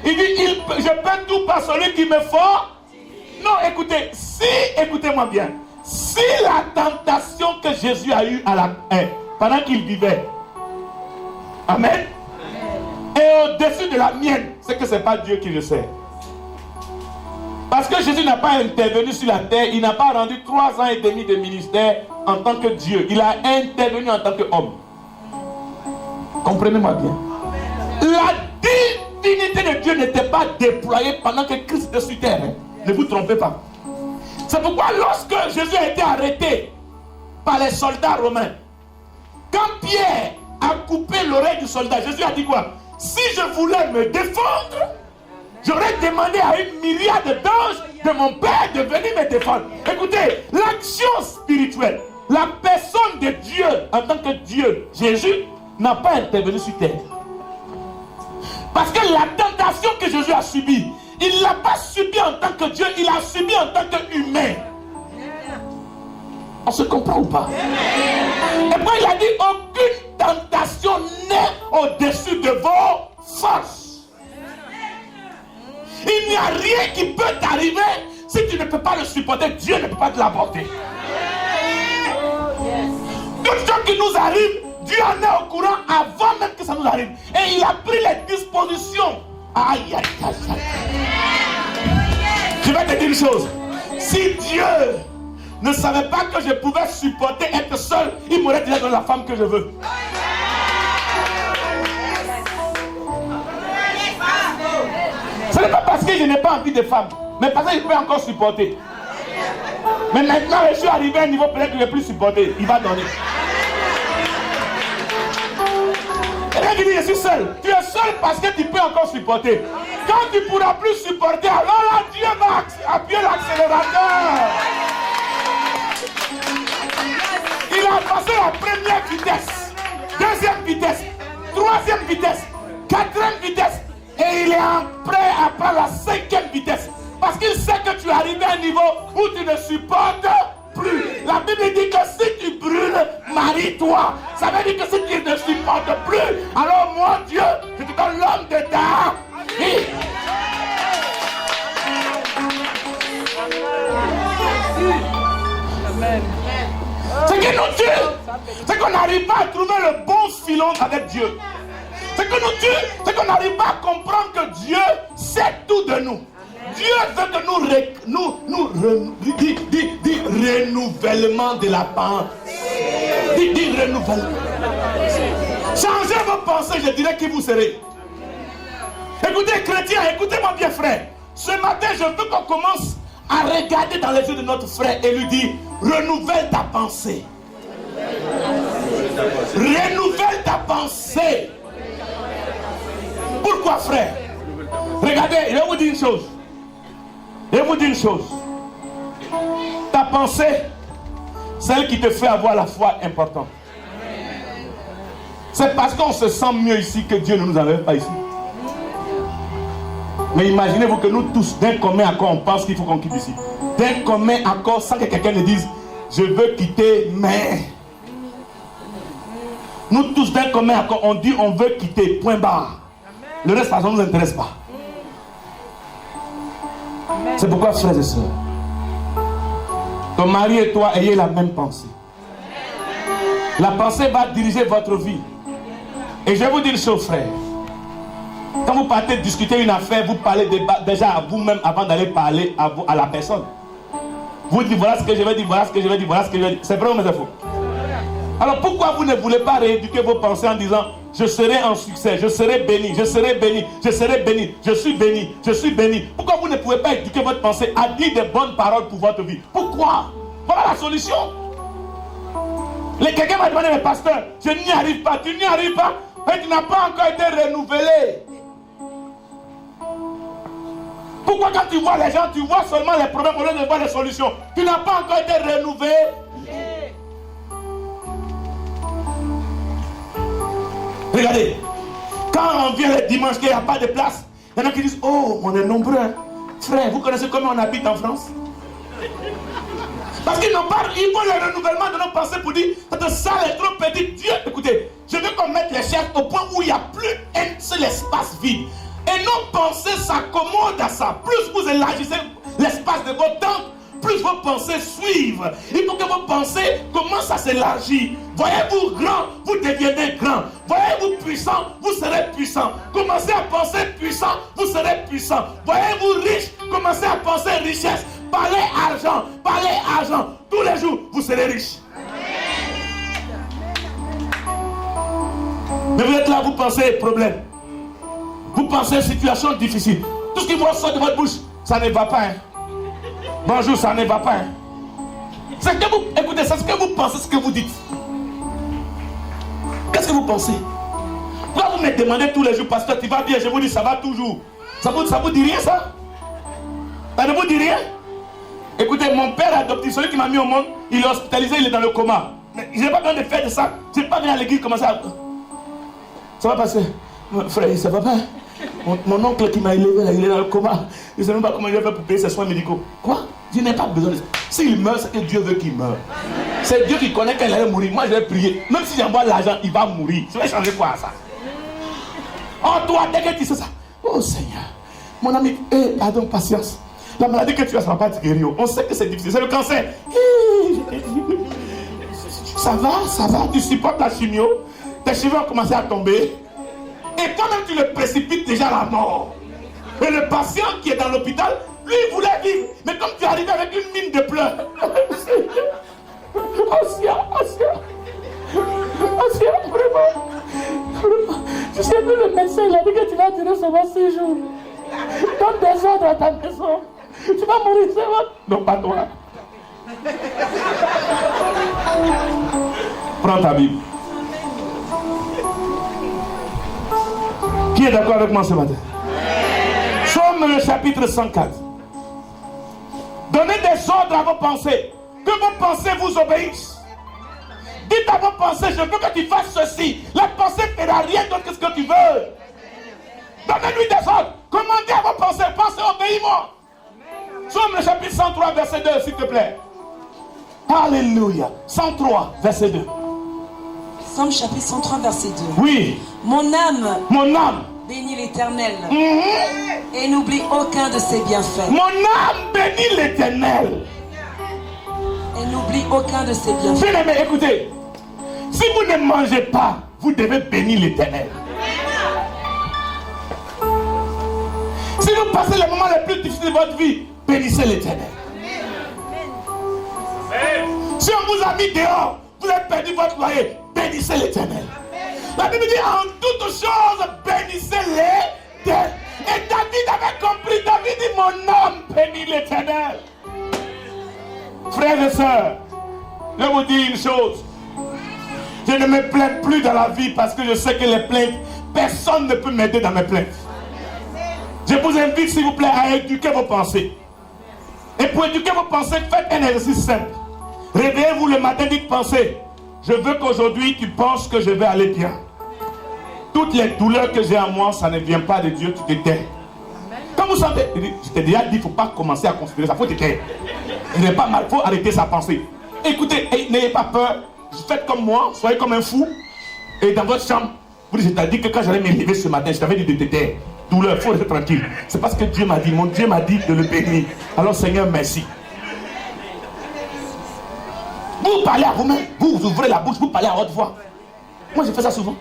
Il dit, je peux tout par celui qui me forge. Non, écoutez, écoutez-moi bien. Si la tentation que Jésus a eue pendant qu'il vivait, amen, et au-dessus de la mienne, c'est que ce n'est pas Dieu qui le sait. Parce que Jésus n'a pas intervenu sur la terre, il n'a pas rendu 3 ans et demi de ministère en tant que Dieu. Il a intervenu en tant qu'homme. Comprenez-moi bien. La divinité de Dieu n'était pas déployée pendant que Christ était sur terre. Ne vous trompez pas. C'est pourquoi lorsque Jésus a été arrêté par les soldats romains, quand Pierre a coupé l'oreille du soldat, Jésus a dit quoi? Si je voulais me défendre, j'aurais demandé à une myriade d'anges de mon Père de venir me défendre. Écoutez, l'action spirituelle, la personne de Dieu en tant que Dieu, Jésus, n'a pas intervenu sur terre. Parce que la tentation que Jésus a subie, il ne l'a pas subie en tant que Dieu, il l'a subie en tant qu'humain. On se comprend ou pas? Et puis il a dit, aucune tentation n'est au-dessus de vos forces. Il n'y a rien qui peut t'arriver si tu ne peux pas le supporter. Dieu ne peut pas te l'apporter. Tout ce qui nous arrive, Dieu en est au courant avant même que ça nous arrive. Et il a pris les dispositions. Aïe, aïe, aïe, aïe. Je vais te dire une chose. Si Dieu ne savait pas que je pouvais supporter être seul, il m'aurait déjà donné la femme que je veux. Ce n'est pas parce que je n'ai pas envie de femme, mais parce que je peux encore supporter. Mais maintenant, je suis arrivé à un niveau peut-être que je ne vais plus supporter. Il va donner. Quelqu'un qui dit je suis seul. Tu es seul parce que tu peux encore supporter. Quand tu ne pourras plus supporter, alors là, Dieu va appuyer l'accélérateur. Il a passé la première vitesse, deuxième vitesse, troisième vitesse, quatrième vitesse. Et il est prêt à prendre la 5e vitesse. Parce qu'il sait que tu es arrivé à un niveau où tu ne supportes plus. La Bible dit que si tu brûles, marie-toi. Ça veut dire que si tu ne supportes plus, alors moi, Dieu, je te donne l'homme de ta vie. Ce qui nous tue, c'est qu'on n'arrive pas à trouver le bon filon avec Dieu. Ce qui nous tue, c'est qu'on n'arrive pas à comprendre que Dieu sait tout de nous. Dieu veut que nous renouvellement de la pensée. Dis renouvellement. Changez vos pensées, je dirais qui vous serez. Écoutez, chrétiens, écoutez-moi bien, frère. Ce matin, je veux qu'on commence à regarder dans les yeux de notre frère et lui dire, renouvelle ta pensée. Renouvelle ta pensée. Pourquoi, frère? Regardez, je vais vous dire une chose. Je vais vous dire une chose. Ta pensée, celle qui te fait avoir la foi importante. C'est parce qu'on se sent mieux ici que Dieu ne nous enlève pas ici. Mais imaginez-vous que nous tous, d'un commun accord, on pense qu'il faut qu'on quitte ici. D'un commun accord, sans que quelqu'un ne dise, je veux quitter, mais... Nous tous, d'un commun accord, on dit, on veut quitter, point barre. Le reste, ça ne nous intéresse pas. C'est pourquoi, frères et sœurs, ton mari et toi, ayez la même pensée. La pensée va diriger votre vie. Et je vais vous dire une chose, frère. Quand vous partez discuter une affaire, vous parlez déjà à vous-même avant d'aller parler à la personne. Vous dites voilà ce que je vais dire, voilà ce que je vais dire, voilà ce que je vais dire. C'est vrai ou c'est faux? Alors pourquoi vous ne voulez pas rééduquer vos pensées en disant je serai en succès, je serai béni, je serai béni, je serai béni, je suis béni, je suis béni. Pourquoi vous ne pouvez pas éduquer votre pensée à dire des bonnes paroles pour votre vie? Pourquoi? Voilà la solution. Quelqu'un m'a demandé, mais pasteur, je n'y arrive pas, tu n'y arrives pas, et tu n'as pas encore été renouvelé. Pourquoi quand tu vois les gens, tu vois seulement les problèmes au lieu de voir les solutions? Tu n'as pas encore été renouvelé. Regardez, quand on vient le dimanche qu'il n'y a pas de place, il y en a qui disent, oh, on est nombreux. Frère, vous connaissez comment on habite en France? Parce qu'ils n'ont pas, ils font le renouvellement de nos pensées pour dire, cette salle est trop petite. Dieu, écoutez, je veux qu'on mette les chaises au point où il n'y a plus un seul espace vide. Et nos pensées s'accommodent à ça. Plus vous élargissez l'espace de votre tente, plus vos pensées suivent. Il faut que vos pensées commencent à s'élargir. Voyez-vous grand, vous deviendrez grand. Voyez-vous puissant, vous serez puissant. Commencez à penser puissant, vous serez puissant. Voyez-vous riche, commencez à penser richesse. Parlez argent. Tous les jours, vous serez riche. Mais vous êtes là, vous pensez problème. Vous pensez situation difficile. Tout ce qui vous sort de votre bouche, ça ne va pas. Hein. Bonjour, ça ne va pas. Hein. C'est que vous, écoutez, c'est ce que vous pensez, ce que vous dites. Qu'est-ce que vous pensez? Pourquoi vous me demandez tous les jours, pasteur, tu vas bien? Je vous dis, ça va toujours. Ça vous dit rien, ça? Ça ne vous dit rien? Écoutez, mon père adoptif, celui qui m'a mis au monde, il est hospitalisé, il est dans le coma. Mais je n'ai pas besoin de faire de ça. Je n'ai pas venu à l'église commencer à... Ça va passer. Frère, ça va pas. Mon oncle qui m'a élevé, là, il est dans le coma. Je ne sais même pas comment il va faire pour payer ses soins médicaux. Quoi? Je n'ai pas besoin de ça. S'il meurt, c'est que Dieu veut qu'il meure. C'est Dieu qui connaît quand il allait mourir. Moi, je vais prier. Même si j'envoie l'argent, il va mourir. Je vais changer quoi à ça? Oh, toi, dès que tu sais ça. Oh, Seigneur. Mon ami, pardon, patience. La maladie que tu as, ça ne va pas te guérir. On sait que c'est difficile. C'est le cancer. Ça va. Tu supportes la chimio. Tes cheveux ont commencé à tomber. Et toi-même, tu le précipites déjà à la mort. Et le patient qui est dans l'hôpital, lui, il voulait vivre. Mais comme tu es arrivé avec une mine de pleurs. Ancien, vraiment. Tu sais que le médecin, il a dit que tu vas durer seulement 6 jours. Donne des ordres à ta maison. Tu vas mourir, c'est vrai? Non, pas toi. Prends ta Bible. Qui est d'accord avec moi ce matin? Psaume le chapitre 104. Donnez des ordres à vos pensées. Que vos pensées vous obéissent. Dites à vos pensées, je veux que tu fasses ceci. La pensée ne fera rien d'autre que ce que tu veux. Donnez-lui des ordres. Commandez à vos pensées. Pensez, obéis-moi. Psaume le chapitre 103, verset 2, s'il te plaît. Alléluia. 103, verset 2. Psaume chapitre 103, verset 2. Oui. Mon âme bénit l'Éternel et n'oublie aucun de ses bienfaits. Mon âme bénit l'Éternel et n'oublie aucun de ses bienfaits. Bien-aimés, écoutez. Si vous ne mangez pas, vous devez bénir l'Éternel. Si vous passez les moments les plus difficiles de votre vie, bénissez l'Éternel. vous a mis dehors, vous avez perdu votre loyer, bénissez l'Éternel. La Bible dit en toutes choses, bénissez-les. Et David avait compris, David dit mon âme bénit l'Éternel. Frères et sœurs, je vous dis une chose. Je ne me plains plus dans la vie parce que je sais que les plaintes, personne ne peut m'aider dans mes plaintes. Je vous invite s'il vous plaît à éduquer vos pensées. Et pour éduquer vos pensées, faites un exercice simple. Réveillez-vous le matin, dites pensez. Je veux qu'aujourd'hui tu penses que je vais aller bien. Toutes les douleurs que j'ai en moi, ça ne vient pas de Dieu, tu te tais. Quand vous sentez, je t'ai déjà dit, il ne faut pas commencer à considérer ça, il faut te taire. Il n'est pas mal, il faut arrêter sa pensée. Écoutez, n'ayez pas peur, faites comme moi, soyez comme un fou. Et dans votre chambre, vous dites, je t'ai dit que quand j'allais me lever ce matin, je t'avais dit de te taire. Douleur, il faut rester tranquille. C'est parce que Dieu m'a dit, mon Dieu m'a dit de le bénir. Alors Seigneur, merci. Vous parlez à vous-même, vous ouvrez la bouche, vous parlez à haute voix. Moi, je fais ça souvent.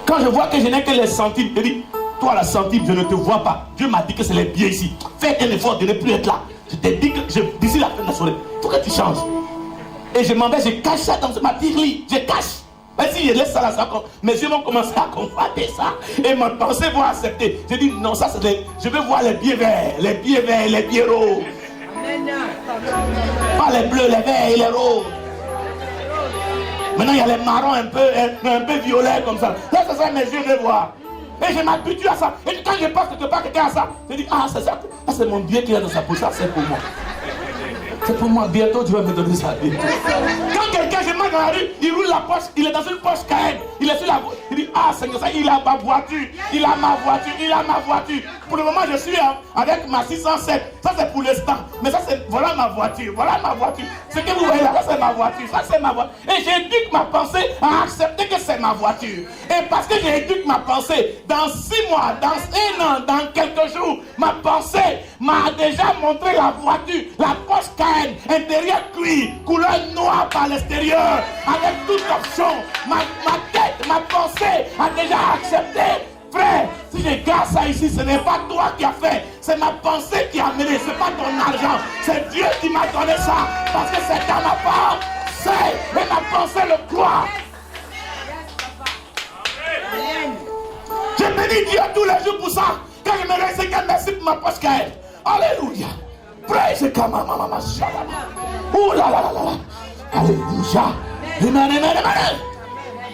Quand je vois que je n'ai que les centimes, je dis, toi la centime, je ne te vois pas. Dieu m'a dit que c'est les billets ici. Fais un effort de ne plus être là. Je t'ai dit que d'ici la fin de la soirée, il faut que tu changes. Et je m'en vais, je cache ça dans ma petite lit. Je cache. Mais si je laisse ça là, mes yeux vont commencer à convoiter ça. Et mes pensées vont accepter. Je dis, non, ça c'est je veux voir les billets verts, les billets verts, les billets roses. Pas les bleus, les verts et les roses. Maintenant, il y a les marrons un peu violets comme ça. Là, c'est ça mes yeux veulent voir. Et je m'habitue à ça. Et quand je passe quelque part, quelqu'un a ça, je dis, ah, c'est ça. Ah, c'est mon billet qui est dans sa poche. Ça, c'est pour moi. C'est pour moi. Bientôt, tu vas me donner ça. Bientôt. Quand quelqu'un, je marche dans la rue, il roule la poche, il est dans une poche KM. Il est sur la voiture. Il dit, ah, Seigneur, ça, il a ma voiture. Il a ma voiture. Il a ma voiture. Pour le moment, je suis avec ma 607. Ça, c'est pour l'instant. Mais ça, c'est, voilà ma voiture. Voilà ma voiture. Ce que vous voyez là, ça, c'est ma voiture. Ça, c'est ma voiture. Et j'éduque ma pensée à accepter que c'est ma voiture. Et parce que j'éduque ma pensée, dans 6 mois, dans 1 an, dans quelques jours, ma pensée m'a déjà montré la voiture, la Porsche Cayenne, intérieur cuir, couleur noire par l'extérieur, avec toute option. Ma tête, ma pensée a déjà accepté. Frère, si je garde ça ici, ce n'est pas toi qui as fait, c'est ma pensée qui a mené, c'est pas ton argent, c'est Dieu qui m'a donné ça, parce que c'est dans ma part, c'est, et ma pensée le croit. Je bénis Dieu tous les jours pour ça. Quand je me réveille, c'est que merci pour ma poche Cayenne. Alléluia. Praise God, mama, oh là là là là. Alléluia. Amen, amen, amen.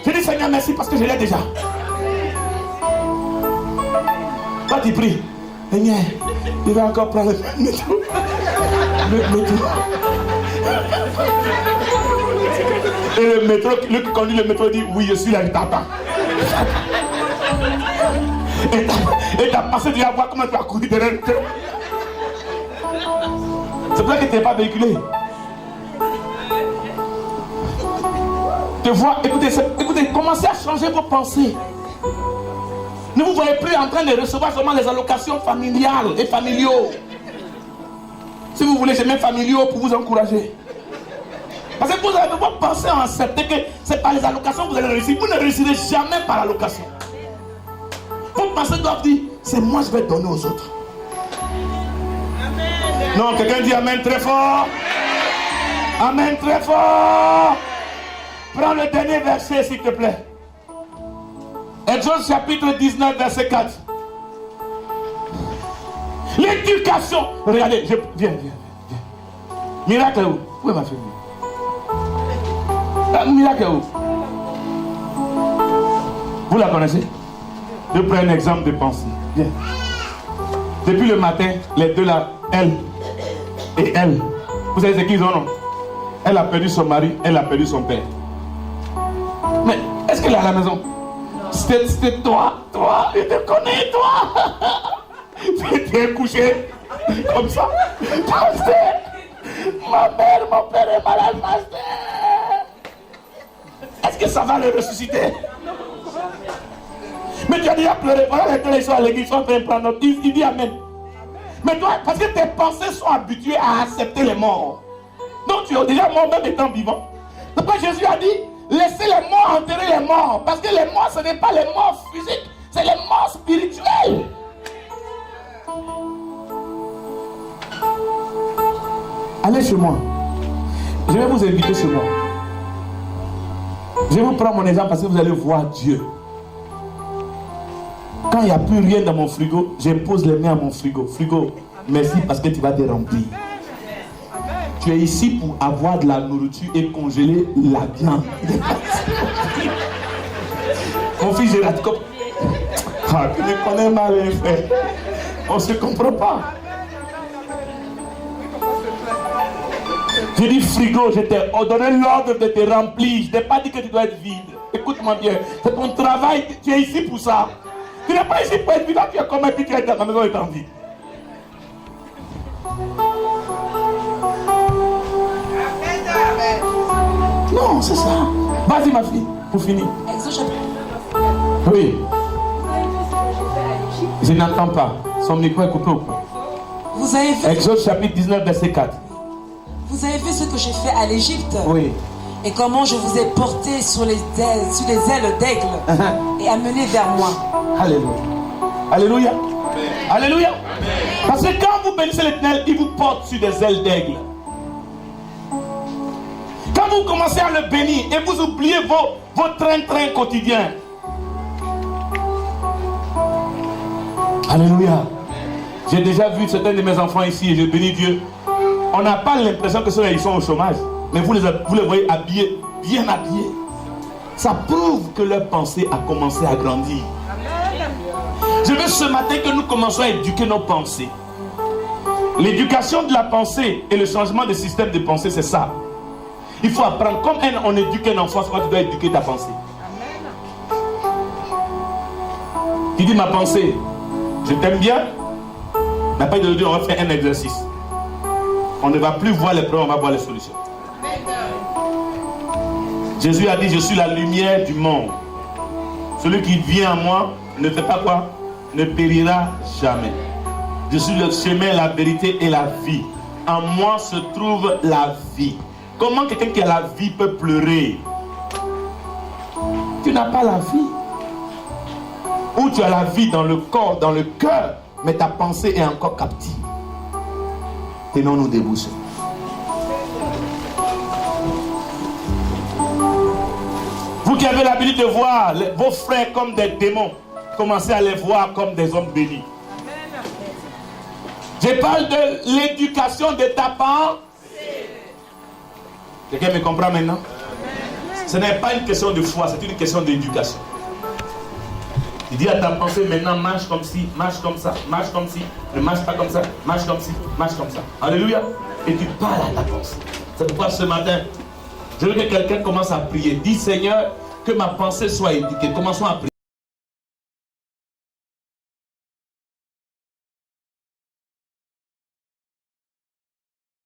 Je dis Seigneur merci parce que je l'ai déjà. Quand tu pries, Seigneur, il va encore prendre le métro. Et le métro, le qui conduit le métro dit oui, je suis là, je t'attends. Et t'as passé déjà voir comment tu as couru derrière le métro. C'est pour ça que tu n'es pas véhiculé. Tu vois, écoutez, commencez à changer vos pensées. Ne vous voyez plus en train de recevoir seulement les allocations familiales et familiaux. Si vous voulez, j'ai même familiaux pour vous encourager. Parce que vous avez vos pensées à accepter que c'est par les allocations que vous allez réussir. Vous ne réussirez jamais par l'allocation. Vos pensées doivent dire, c'est moi je vais donner aux autres. Non, quelqu'un dit Amen très fort. Amen très fort. Prends le dernier verset s'il te plaît. Exode chapitre 19 verset 4. L'éducation. Regardez, viens. Miracle où? Où est ma fille? Miracle où? Vous la connaissez? Je prends un exemple de pensée. Viens. Depuis le matin, les deux là, elle et elle. Vous savez ce qu'ils ont, non? Elle a perdu son mari, elle a perdu son père. Mais est-ce qu'elle est à la maison? C'était toi, je te connais, toi. Tu étais couché comme ça. Pasteur, ma mère, mon père est malade, pasteur. Est-ce que ça va le ressusciter? Mais tu as déjà pleuré. Voilà les deux, ils sont à l'église, ils sont en train de prendre note. Il dit Amen. Mais toi, parce que tes pensées sont habituées à accepter les morts. Donc tu es déjà mort même étant vivant. Donc Jésus a dit, laissez les morts enterrer les morts. Parce que les morts, ce n'est pas les morts physiques, c'est les morts spirituelles. Allez chez moi. Je vais vous inviter chez moi. Je vais vous prendre mon exemple parce que vous allez voir Dieu. Quand il n'y a plus rien dans mon frigo, je pose les mains à mon frigo. Frigo, merci parce que tu vas te remplir. Tu es ici pour avoir de la nourriture et congeler la viande. Mon fils Gérard, tu me connais mal, les frères. On ne se comprend pas. Je dis frigo, je t'ai donné l'ordre de te remplir. Je t'ai pas dit que tu dois être vide. Écoute-moi bien, c'est ton travail, tu es ici pour ça. Tu n'es pas ici pour être vide, tu es comme un petit, tu es dans la maison étant vide. Non, c'est ça. Vas-y ma fille, pour finir. Oui. Je n'entends pas. Son micro est coupé ou quoi? Vous avez vu? Exode chapitre 19, verset 4. Vous avez vu ce que j'ai fait à l'Égypte? Oui. Et comment je vous ai porté sur les ailes d'aigle et amené vers moi. Alléluia. Alléluia. Alléluia. Parce que quand vous bénissez l'Éternel, il vous porte sur des ailes d'aigle. Quand vous commencez à le bénir et vous oubliez vos train-train quotidiens. Alléluia. J'ai déjà vu certains de mes enfants ici et je bénis Dieu. On n'a pas l'impression que ceux-là ils sont au chômage. Mais vous les voyez habillés, bien habillés. Ça prouve que leur pensée a commencé à grandir. Je veux ce matin que nous commençons à éduquer nos pensées. L'éducation de la pensée et le changement de système de pensée, c'est ça. Il faut apprendre. Comme on éduque un enfant, tu dois éduquer ta pensée. Tu dis ma pensée, je t'aime bien. Mais pas de dire, on va faire un exercice. On ne va plus voir les problèmes, on va voir les solutions. Jésus a dit, je suis la lumière du monde. Celui qui vient à moi ne fait pas quoi? Ne périra jamais. Je suis le chemin, la vérité et la vie. En moi se trouve la vie. Comment quelqu'un qui a la vie peut pleurer? Tu n'as pas la vie. Ou tu as la vie dans le corps, dans le cœur, mais ta pensée est encore captive. Tenons-nous debout. Vous qui avez l'habitude de voir vos frères comme des démons, commencez à les voir comme des hommes bénis. Je parle de l'éducation de ta pensée. Quelqu'un me comprend maintenant? Ce n'est pas une question de foi, c'est une question d'éducation. Il dit à ta pensée maintenant, marche comme ci, marche comme ça, marche comme ci, ne marche pas comme ça, marche comme ci, marche comme ça. Alléluia. Et tu parles à ta pensée. C'est pourquoi ce matin, je veux que quelqu'un commence à prier. Dis Seigneur, que ma pensée soit éduquée. Commençons à prier.